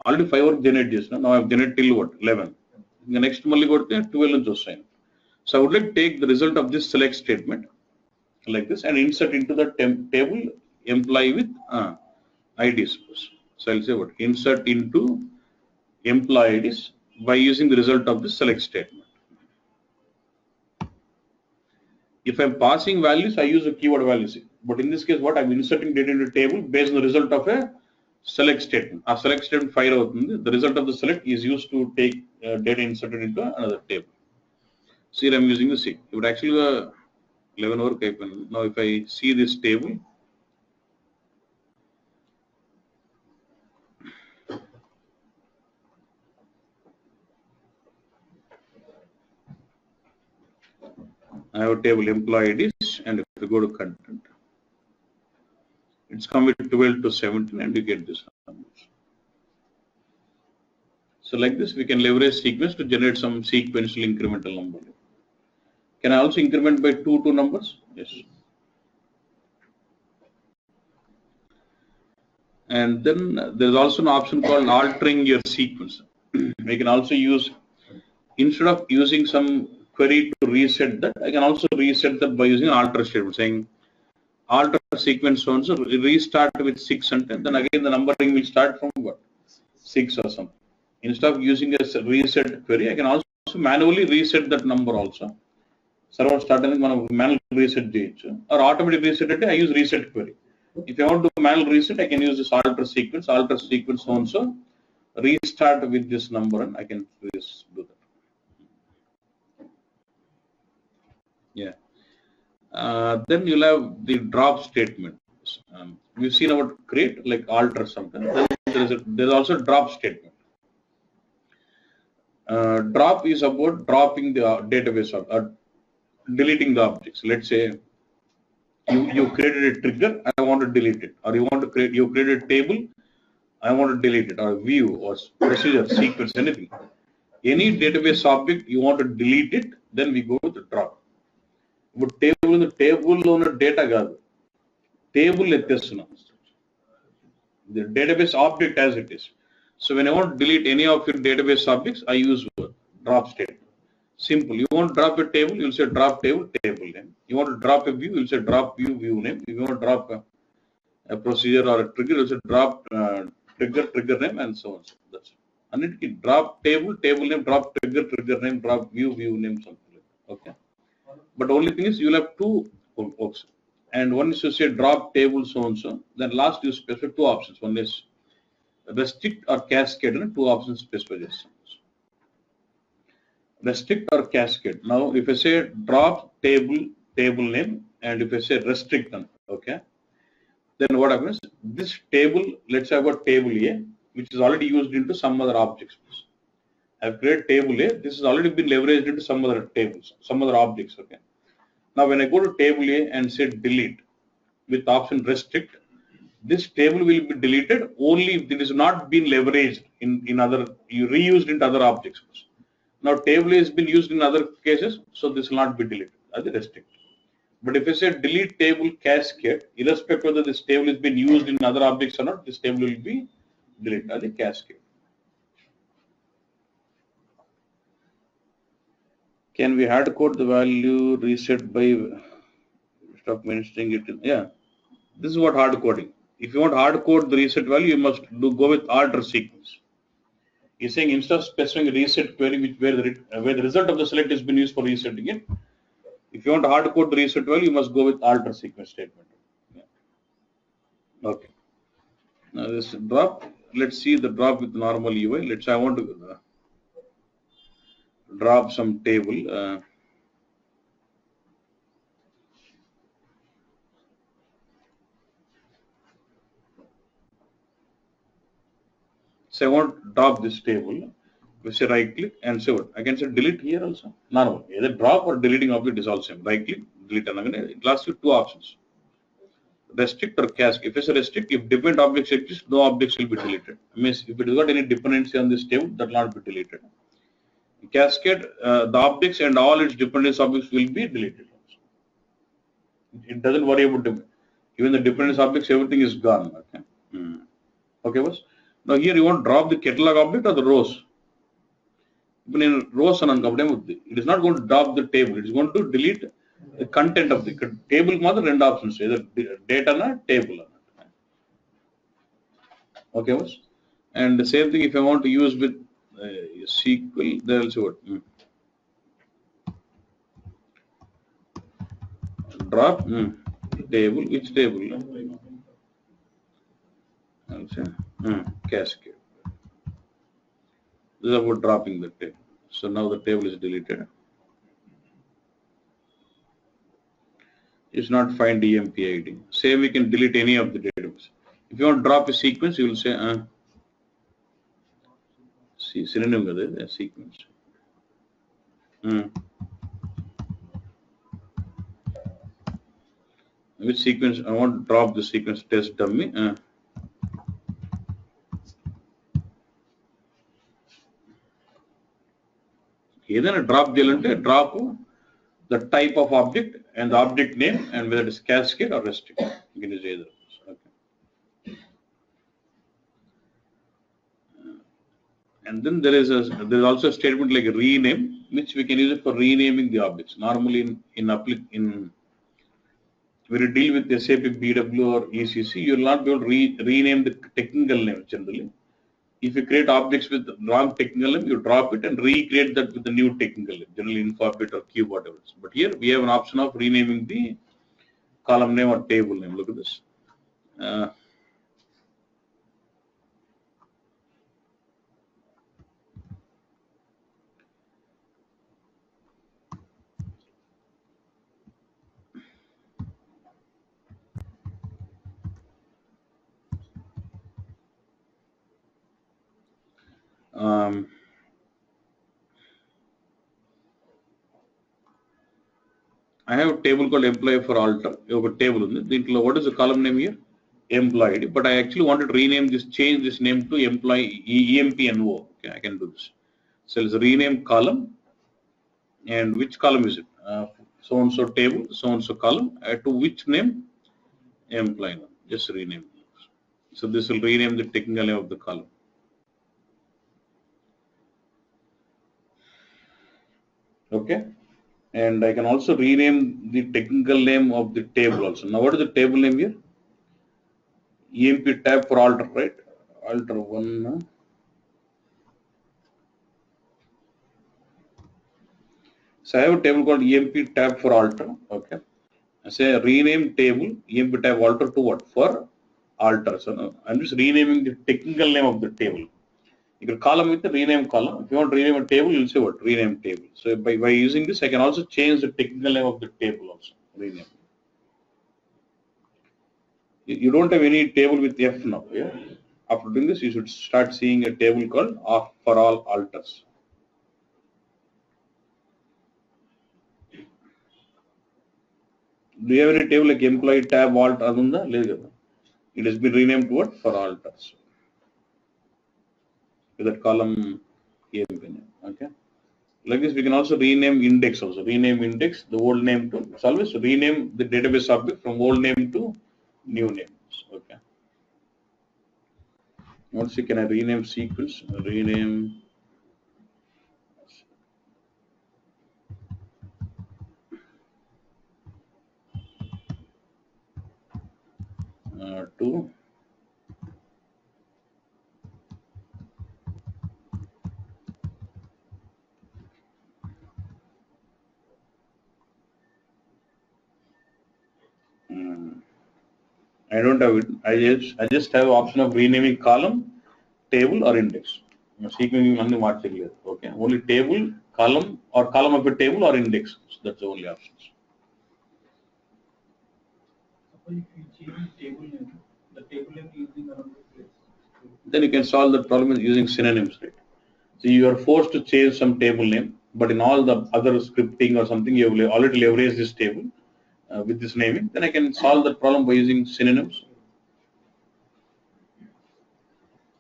already 5 work generate now I've generated till what? 11. The next monthly got 12 and just sign. So I would like to take the result of this select statement like this and insert into the table employee with IDs. So I'll say what? Insert into employee IDs by using the result of the select statement. If I'm passing values, I use a keyword values. But in this case, what I'm inserting data into the table based on the result of a select statement. A select statement fire out. The result of the select is used to take data inserted into another table. So here I'm using the C. It would actually 11 over Kaipan. Now if I see this table, I have a table employee IDs, and if you go to content, it's come with 12 to 17, and you get this numbers. So like this, we can leverage sequence to generate some sequential incremental number. Can I also increment by two numbers? Yes. And then there's also an option called altering your sequence. We can also use, instead of using some query to reset that, I can also reset that by using alter statement, saying alter sequence so restart with 6, and then again the numbering will start from what? 6 or something. Instead of using a reset query, I can also manually reset that number also. Server starting manual reset or automatic reset it, I use reset query. If I want to manual reset, I can use this alter sequence also restart with this number, and I can do that. Yeah. Then you'll have the drop statement. We've seen about create, like alter something. Then there's also drop statement. Drop is about dropping the database or deleting the objects. Let's say you created a trigger, I want to delete it, or you created a table, I want to delete it, or view or procedure, sequence, anything. Any database object you want to delete it, then we go with the drop. But table on a data gather. Table ettestunam. The database object as it is. So when I want to delete any of your database objects, I use drop statement. Simple. You want to drop a table, you'll say drop table, table name. You want to drop a view, you'll say drop view, view name. If you want to drop a procedure or a trigger, you'll say drop trigger, trigger name, and so on. So that's it. And it drop table, table name, drop trigger, trigger name, drop view, view name, something like that. Okay. But only thing is you'll have two options. And one is to say drop table so and so. Then last you specify two options. One is restrict or cascade, and two options specify this. Restrict or cascade. Now, if I say drop table name, and if I say restrict them, okay, then what happens? This table, let's say I've got table A, which is already used into some other objects. I've created table A. This has already been leveraged into some other tables, some other objects. Okay. Now, when I go to table A and say delete with option restrict, this table will be deleted only if it is not been leveraged in other, reused into other objects. Now, table has been used in other cases, so this will not be deleted as a restrict. But if I say delete table cascade, irrespective of whether this table has been used in other objects or not, this table will be deleted as a cascade. Can we hard code the value reset by stop mentioning it? Yeah, this is what hard coding. If you want hard code the reset value, you must go with alter sequence. He's saying instead of specifying a reset query where the result of the select has been used for resetting it, if you want to hard code the reset value, you must go with alter sequence statement. Yeah. Okay. Now this drop, let's see the drop with normal UI. Let's say I want to drop some table. So I want to drop this table. We say right click and say what? I can say delete here also. Normal. Either drop or deleting object is all same. Right click, delete, and again it lasts you two options. Restrict or cascade. If it's a restrict, if dependent objects exist, no objects will be deleted. Means if it has got any dependency on this table, that will not be deleted. Cascade, the objects and all its dependence objects will be deleted. It doesn't worry about them. Even the dependence objects, everything is gone. Okay. Okay, boss. Now here you want to drop the catalog object or the rows. Even in rows, it is not going to drop the table. It is going to delete the content of the table. Mother end options, either data or table. Okay, boss. And the same thing if I want to use with SQL, there also what? Drop table. Which table? Cascade. This is about dropping the table. So now the table is deleted. It's not find EMP ID. Say we can delete any of the database. If you want to drop a sequence, you will say see synonym with a sequence. which sequence I want to drop the sequence test dummy. Either drop drop the type of object and the object name and whether it is cascade or restrict. You can use either. Okay. And then there is also a statement like rename, which we can use it for renaming the objects. Normally in when you deal with SAP BW or ECC, you will not be able to rename the technical name generally. If you create objects with wrong technical name, you drop it and recreate that with the new technical name, generally Infobit or Cube, whatever. But here we have an option of renaming the column name or table name. Look at this. I have a table called employee for alter. You have a table. What is the column name here? Employee ID. But I actually wanted to rename this, change this name to employee EMPNO. Okay, I can do this. So let's rename column. And which column is it? So and so table, so and so column. To which name? Employee name. Just rename. So this will rename the technical name of the column. Okay. And I can also rename the technical name of the table also. Now what is the table name here? EMP tab for alter, right? Alter 1. So I have a table called EMP tab for alter. Okay. I say rename table EMP tab alter to what? For alter. So now I'm just renaming the technical name of the table. You can column with the rename column. If you want to rename a table, you'll say what? Rename table. So by using this, I can also change the technical name of the table also. Rename. You don't have any table with F now. Yeah. After doing this, you should start seeing a table called for all alters. Do you have any table like employee tab alt adunda? It has been renamed to what? For alters. With that column EMP name. Okay. Like this, we can also rename index also. Rename index, the old name to. It's always rename the database object from old name to new names. Okay. Let's see, can I rename sequence? Rename. To I don't have it. I just have option of renaming column, table or index. Sequencing okay. Only table, column or column of a table or index. So that's the only options. Suppose if you change table name, the table name using another place. Then you can solve the problem using synonyms, right? So you are forced to change some table name, but in all the other scripting or something, you have already leveraged this table with this naming. Then I can solve that problem by using synonyms.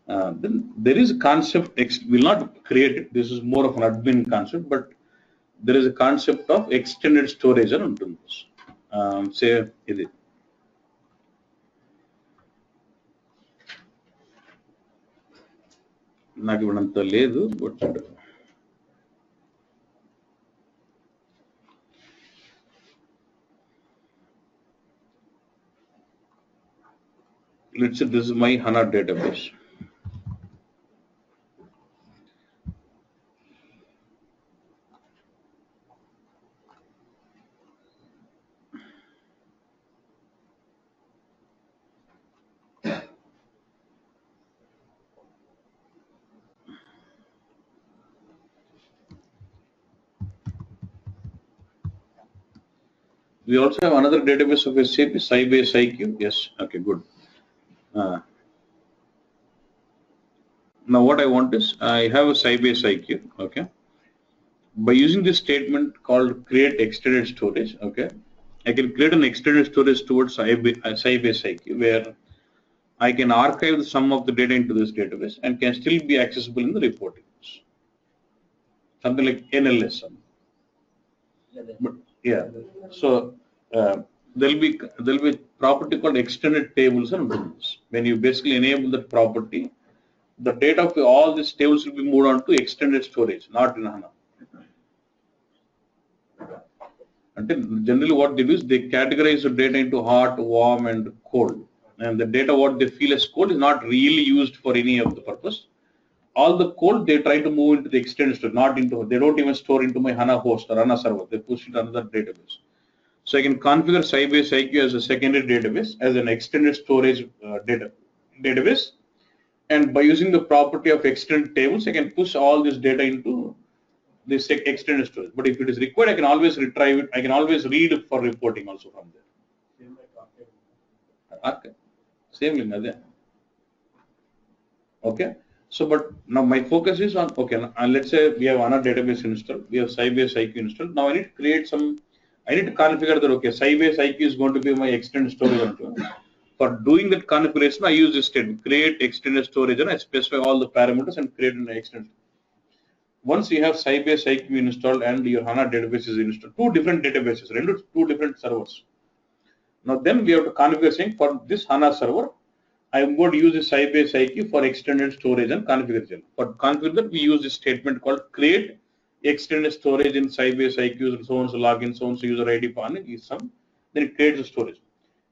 Then there is a concept, will not create it. This is more of an admin concept, but there is a concept of extended storage and say it. నాకు ఇవ్వడంత లేదు but let's say this is my HANA database. We also have another database of SAP, Sybase IQ. Yes, okay, good. Now what I want is, I have a Sybase IQ, okay. By using this statement called create extended storage, okay, I can create an extended storage towards Sybase IQ where I can archive some of the data into this database and can still be accessible in the reporting. Something like NLS. But yeah, so there'll be property called extended tables and rooms. When you basically enable that property, the data of all these tables will be moved on to extended storage, not in HANA. And generally what they do is they categorize the data into hot, warm, and cold. And the data what they feel as cold is not really used for any of the purpose. All the cold they try to move into the extended storage, not into, they don't even store into my HANA host or HANA server. They push it another database. So I can configure Sybase IQ as a secondary database, as an extended storage database. And by using the property of extended tables, I can push all this data into this extended storage. But if it is required, I can always retrieve it. I can always read it for reporting also from there. Same like archive. Archive. Same thing there. Okay. So, but now my focus is on, okay, and let's say we have HANA database installed, we have Sybase IQ installed. Now I need to create some, I need to configure that, okay, Sybase IQ is going to be my extended storage. For doing that configuration, I use this statement, create extended storage, and I specify all the parameters and create an extended. Once you have Sybase IQ installed and your HANA database is installed, two different databases, two different servers. Now then we have to configure saying for this HANA server, I am going to use the Sybase IQ for extended storage and configuration. For configure that, we use this statement called create extended storage in Sybase IQ, so and so login, so and so user ID, is some. Then it creates the storage.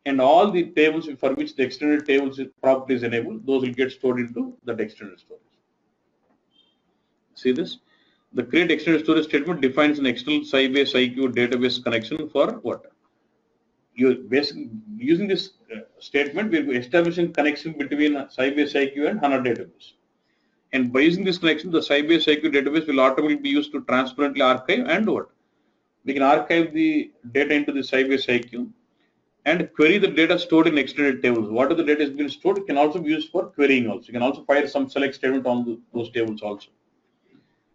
And all the tables for which the extended tables property is enabled, those will get stored into that extended storage. See this? The create extended storage statement defines an external Sybase IQ database connection for what? You're basically using this statement, we're establishing connection between Sybase IQ and HANA database. And by using this connection, the Sybase IQ database will automatically be used to transparently archive and what? We can archive the data into the Sybase IQ and query the data stored in extended tables. What are the data has been stored? It can also be used for querying also. You can also fire some select statement on those tables also.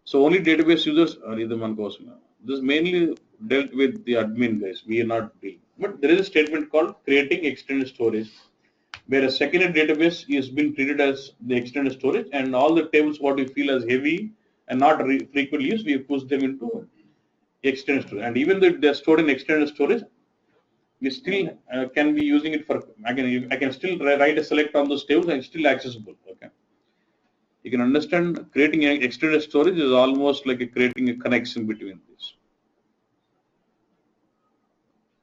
So only database users are either one person. This is mainly dealt with the admin guys. We are not dealing. But there is a statement called creating extended storage, where a secondary database is being treated as the extended storage, and all the tables what we feel as heavy and not frequently used, we push them into extended storage. And even though they are stored in extended storage, we still can be using it for, I can still write a select on those tables and it's still accessible. Okay. You can understand creating an extended storage is almost like creating a connection between these.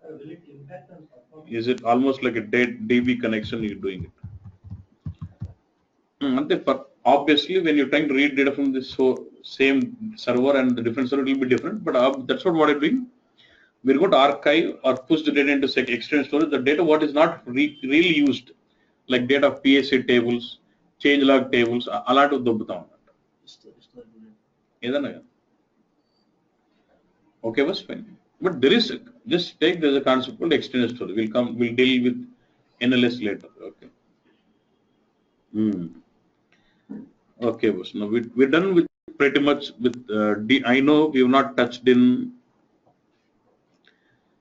Will it impact on performance? Is it almost like a DB connection you're doing it? Obviously, when you're trying to read data from this same server and the different server will be different, but that's what I'm doing. We're going to archive or push the data into extended storage. The data what is not really used, like data of PSA tables, change log tables, a lot of them. Okay, was fine. But there is just there's a concept called extended storage. We'll deal with NLS later. Okay. Okay, boss. Now we're done with pretty much with I know we have not touched in.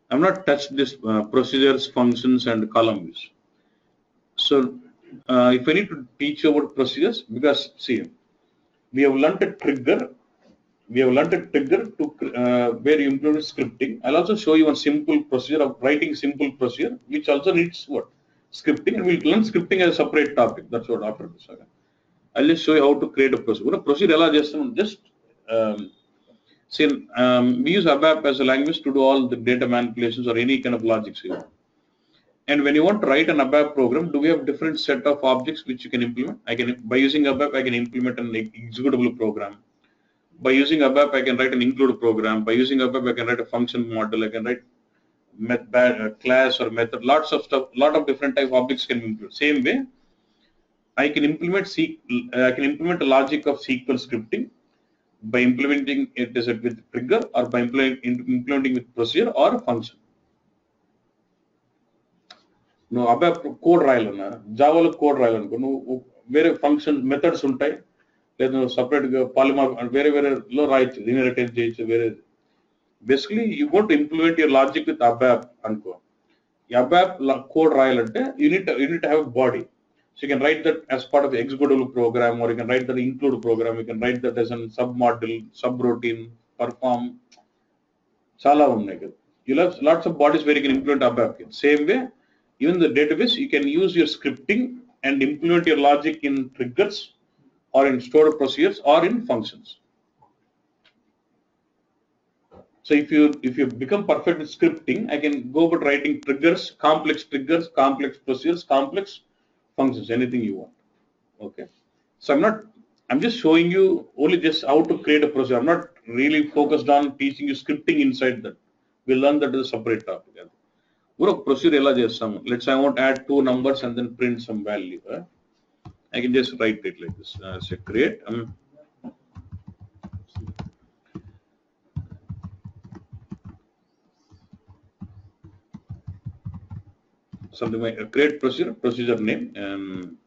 I've not touched this procedures, functions, and column views. So if I need to teach you about procedures, because see, we have learned a trigger. We have learned a trigger to where you implement scripting. I'll also show you one simple procedure of writing simple procedure, which also needs what? Scripting, and we'll learn scripting as a separate topic. That's what after this. Okay. I'll just show you how to create a procedure. Procedure just see, we use ABAP as a language to do all the data manipulations or any kind of logics here. And when you want to write an ABAP program, do we have different set of objects which you can implement? By using ABAP, I can implement an executable program. By using ABAP, I can write an include program. By using ABAP, I can write a function model. I can write class or method. Lots of stuff. Lot of different type of objects can be included. Same way, I can implement a logic of SQL scripting by implementing it as with trigger or by implementing with procedure or a function. No, ABAP code rayalana, Java code rayalana. No, where function methods untai. Separate polymer and very low right inheritance where Basically, you want to implement your logic with ABAP anko. ABAP code రాయాలంటే you need to have a body. So you can write that as part of the executable program, or you can write that include program. You can write that as a submodule, subroutine, perform. Chala ఉన్నాయి కదా. You'll have lots of bodies where you can implement ABAP. Same way, even the database, you can use your scripting and implement your logic in triggers, or in stored procedures, or in functions. So if you become perfect with scripting, I can go about writing triggers, complex procedures, complex functions, anything you want. Okay. So I'm just showing you only just how to create a procedure. I'm not really focused on teaching you scripting inside that. We'll learn that as a separate topic. What a procedure ela chestam. Let's say I want to add two numbers and then print some value. I can just write it like this. Say create. Something like create procedure name, and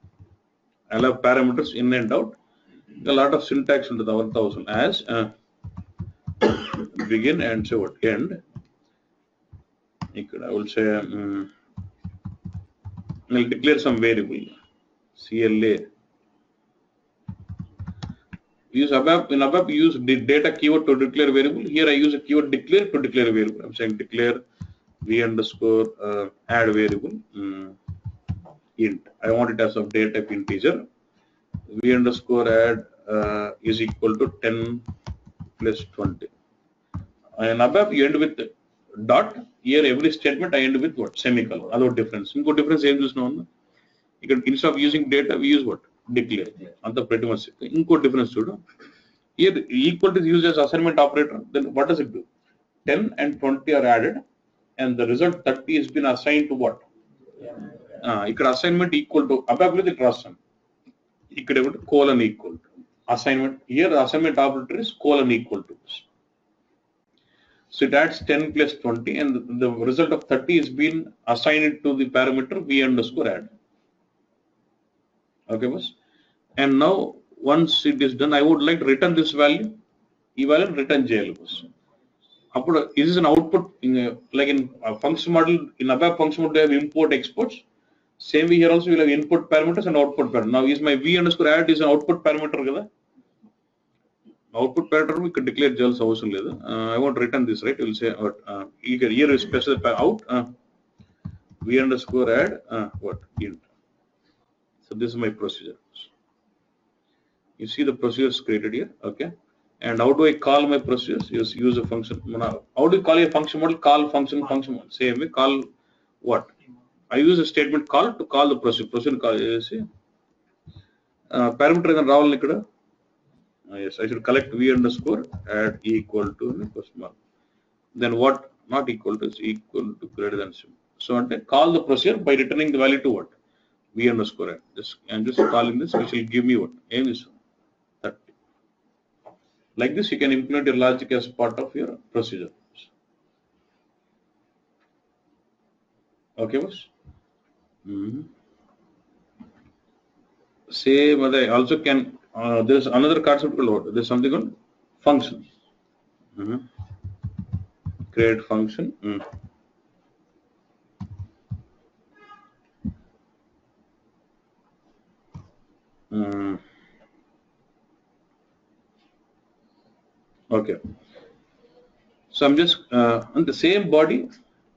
I'll have parameters in and out. A lot of syntax into the 1000 as begin and say what end. I will say I'll declare some variable CLA. Use ABAP. In ABAP, you use the data keyword to declare variable. Here I use a keyword declare to declare a variable. I'm saying declare v underscore add variable int. I want it as of data type integer. V underscore add is equal to 10 plus 20. In ABAP, you end with dot. Here, every statement I end with what? Semicolon. Other difference. Inko difference ఏం చూసినాం అన్న? ఇక్కడ instead of using data, we use what? Declare. అంత pretty much. ఇంకో difference చూడు. Here, equal to is used as assignment operator. Then what does it do? 10 and 20 are added, and the result 30 has been assigned to what? ఇక్కడ assignment equal to ABAP లో ఇది రాస్తాం. ఇక్కడ ఏమిటి colon equal to assignment. Here the assignment operator is colon equal to this. So it adds 10 plus 20, and the result of 30 is been assigned to the parameter v underscore add. Okay, boss. And now once it is done, I would like to return this value. Evaluate return JL, boss. Is this an output like in function model? In ABAP function model, they have import exports. Same way here also we'll have input parameters and output parameters. Now is my v underscore add is an output parameter kada? Output parameter we could declare JL అవసరం లేదు. I want to return this, right? We'll say here is specify out v underscore add what int. So this is my procedure. You see the procedures created here, okay? And how do I call my procedures? Use a function. How do you call a function model? Call function model. Same way, call what? I use a statement call to call the procedure. Procedure call. You see, parameter is రావాలి ఇక్కడ. Yes, I should collect v underscore add equal to question mark. Then what? Not equal to is equal to greater than. So call the procedure by returning the value to what? V underscore add. I'm just calling this, which will give me what? Aim is 30. Like this, you can implement your logic as part of your procedure. Okay, boss. Same other. I also can. There's another concept called there's something called function. Create function. Okay. So I'm just on the same body.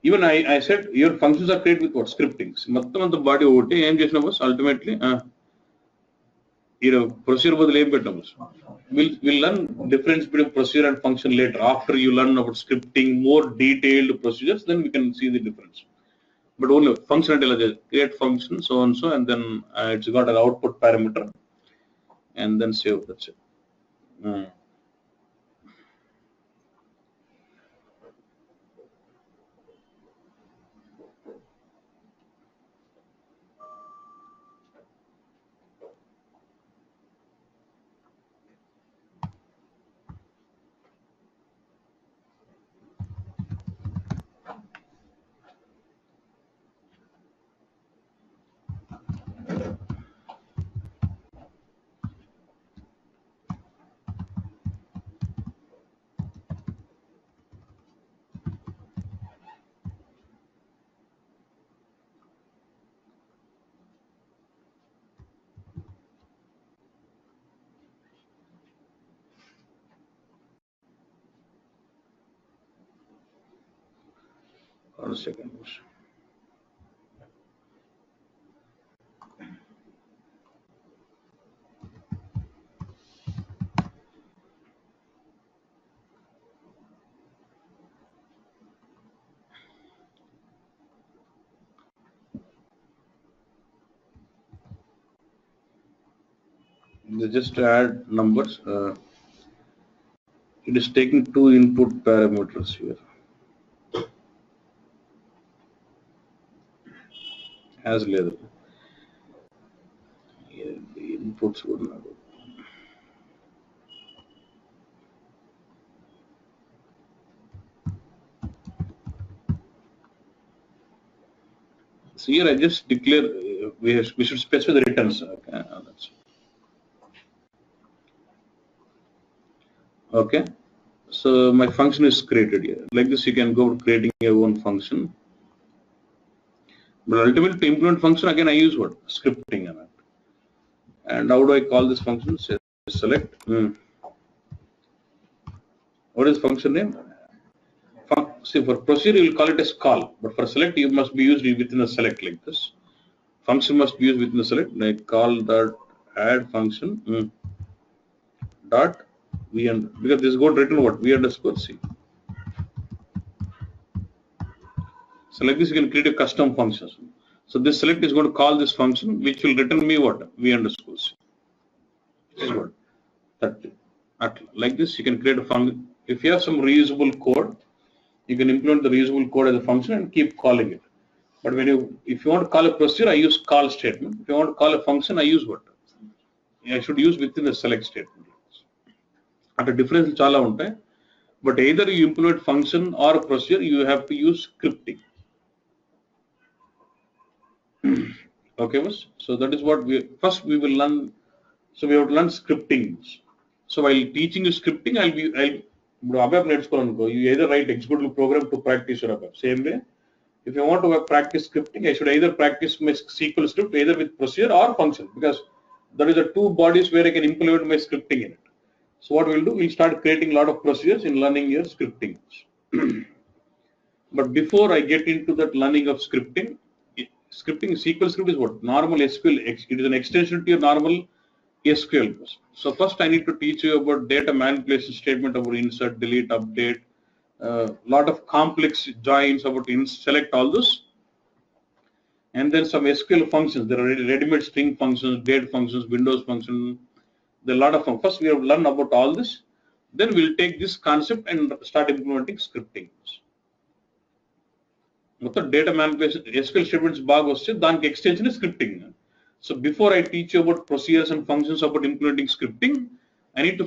Even I said your functions are created with what? Scriptings. మొత్తం అంత body ఒకటి ఏం చేసిన bus ultimately procedure బదులు ఏం పెట్టాం bus we'll learn difference between procedure and function later. After you learn about scripting, more detailed procedures, then we can see the difference. But only function అంటే ఇలా create function so and so, and then it's got an output parameter, and then save. That's it. 1 second. They just add numbers. It is taking 2 input parameters here. As leather. The inputs would not. So here I just declare we should specify the returns. Okay, okay. So my function is created here. Like this, you can go creating your own function. But ultimately, to implement function again, I use what scripting. And how do I call this function? Say select. What is function name? See, for procedure you will call it as call, but for select you must be used within a select like this. Function must be used within the select. Like call dot add function dot v and because this is going to return what v underscore c. So like this you can create a custom function. So this select is going to call this function which will return me what v underscore c. This is what that like this you can create a function. If you have some reusable code, you can implement the reusable code as a function and keep calling it. But if you want to call a procedure, I use call statement. If you want to call a function, I use what? I should use within the select statement. At a difference chala untai, but either you implement function or a procedure, you have to use scripting. Okay, boss. So that is what we will learn. So we have to learn scripting. So while teaching you scripting, you either write executable program to practice your ABAP. Same way, if you want to practice scripting, I should either practice my SQL script either with procedure or function because there is the two bodies where I can implement my scripting in it. So what we'll do, we'll start creating a lot of procedures in learning your scripting. But before I get into that learning of scripting SQL script is what? Normal SQL. It is an extension to your normal SQL. So first I need to teach you about data manipulation statement about insert, delete, update, lot of complex joins about select all those. And then some SQL functions. There are ready-made string functions, date functions, Windows function. There are a lot of them. First we have to learn about all this. Then we'll take this concept and start implementing scripting. మొత్తం data manipulation SQL statements బాగా వస్తే దానికి extension scripting. So before I teach you about procedures and functions about implementing scripting, I need to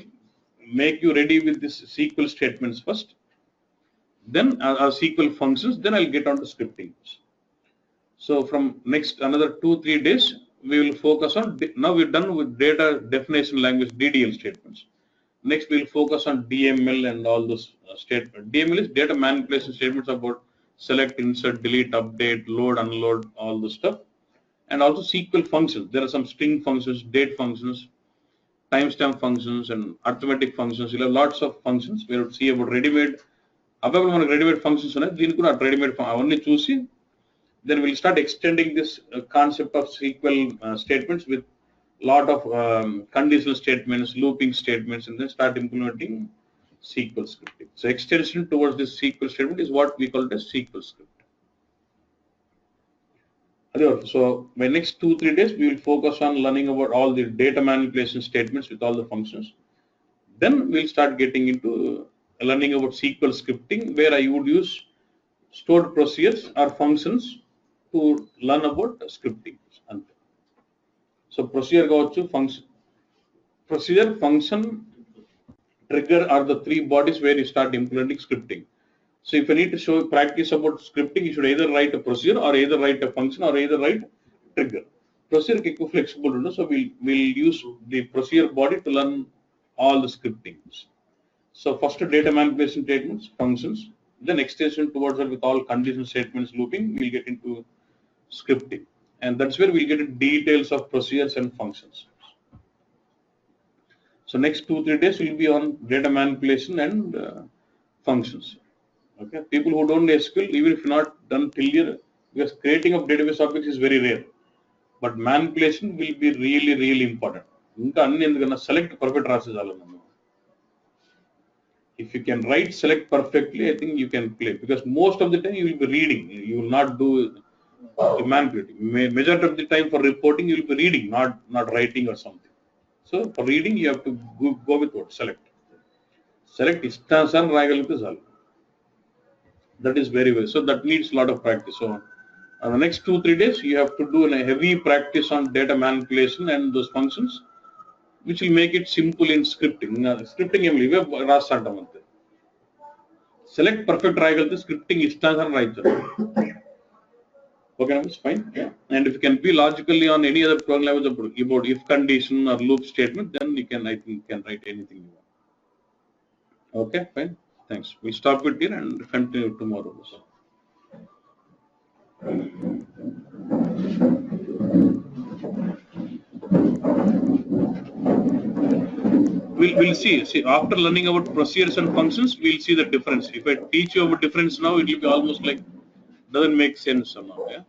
make you ready with this SQL statements first. Then SQL functions. Then I'll get on to scripting. So from next another 2-3 days, we will focus on. Now we're done with data definition language DDL statements. Next we'll focus on DML and all those statements. DML is data manipulation statements about select, insert, delete, update, load, unload, all the stuff. And also SQL functions. There are some string functions, date functions, timestamp functions, and arithmetic functions. You'll have lots of functions. We have to see about ready-made. Available ready-made functions. Ready-made only choosing. Then we'll start extending this concept of SQL statements with lot of conditional statements, looping statements, and then start implementing SQL scripting. So extension towards this SQL statement is what we call it as SQL script. So my next 2-3 days we will focus on learning about all the data manipulation statements with all the functions. Then we'll start getting into learning about SQL scripting, where I would use stored procedures or functions to learn about scripting. So procedure function, trigger are the three bodies where you start implementing scripting. So if you need to show practice about scripting, you should either write a procedure or either write a function or either write trigger. Procedure is flexible, so we'll use the procedure body to learn all the scriptings. So first data manipulation statements, functions, then extension towards that with all conditional statements, looping, we'll get into scripting. And that's where we'll get into details of procedures and functions. So next 2-3 days will be on data manipulation and functions. Okay, people who don't know SQL, even if you're not done till here, because creating of database objects is very rare, but manipulation will be really, really important. Select perfect process. If you can write select perfectly, I think you can play, because most of the time you will be reading. You will not do manipulating. Majority of the time for reporting you will be reading, not writing or something. So for reading you have to go with what? Select. Select istansan రాయగలిగితే చాలు. That is very well. So that needs a lot of practice. So the next 2-3 days you have to do a heavy practice on data manipulation and those functions, which will make it simple in scripting. Scripting ఏమి ఇవే రాస్తాంటాం అంతే. Select perfect రాయగలిగితే scripting ఇష్టానుసారం రాయించాలి. Okay, it's fine. Yeah. And if you can be logically on any other program level about if condition or loop statement, then you can, I think, can write anything you want. Okay, fine. Thanks. We stop it here and continue tomorrow. So. We'll see. See, after learning about procedures and functions, we'll see the difference. If I teach you about difference now, it will be almost like doesn't make sense somehow. Yeah.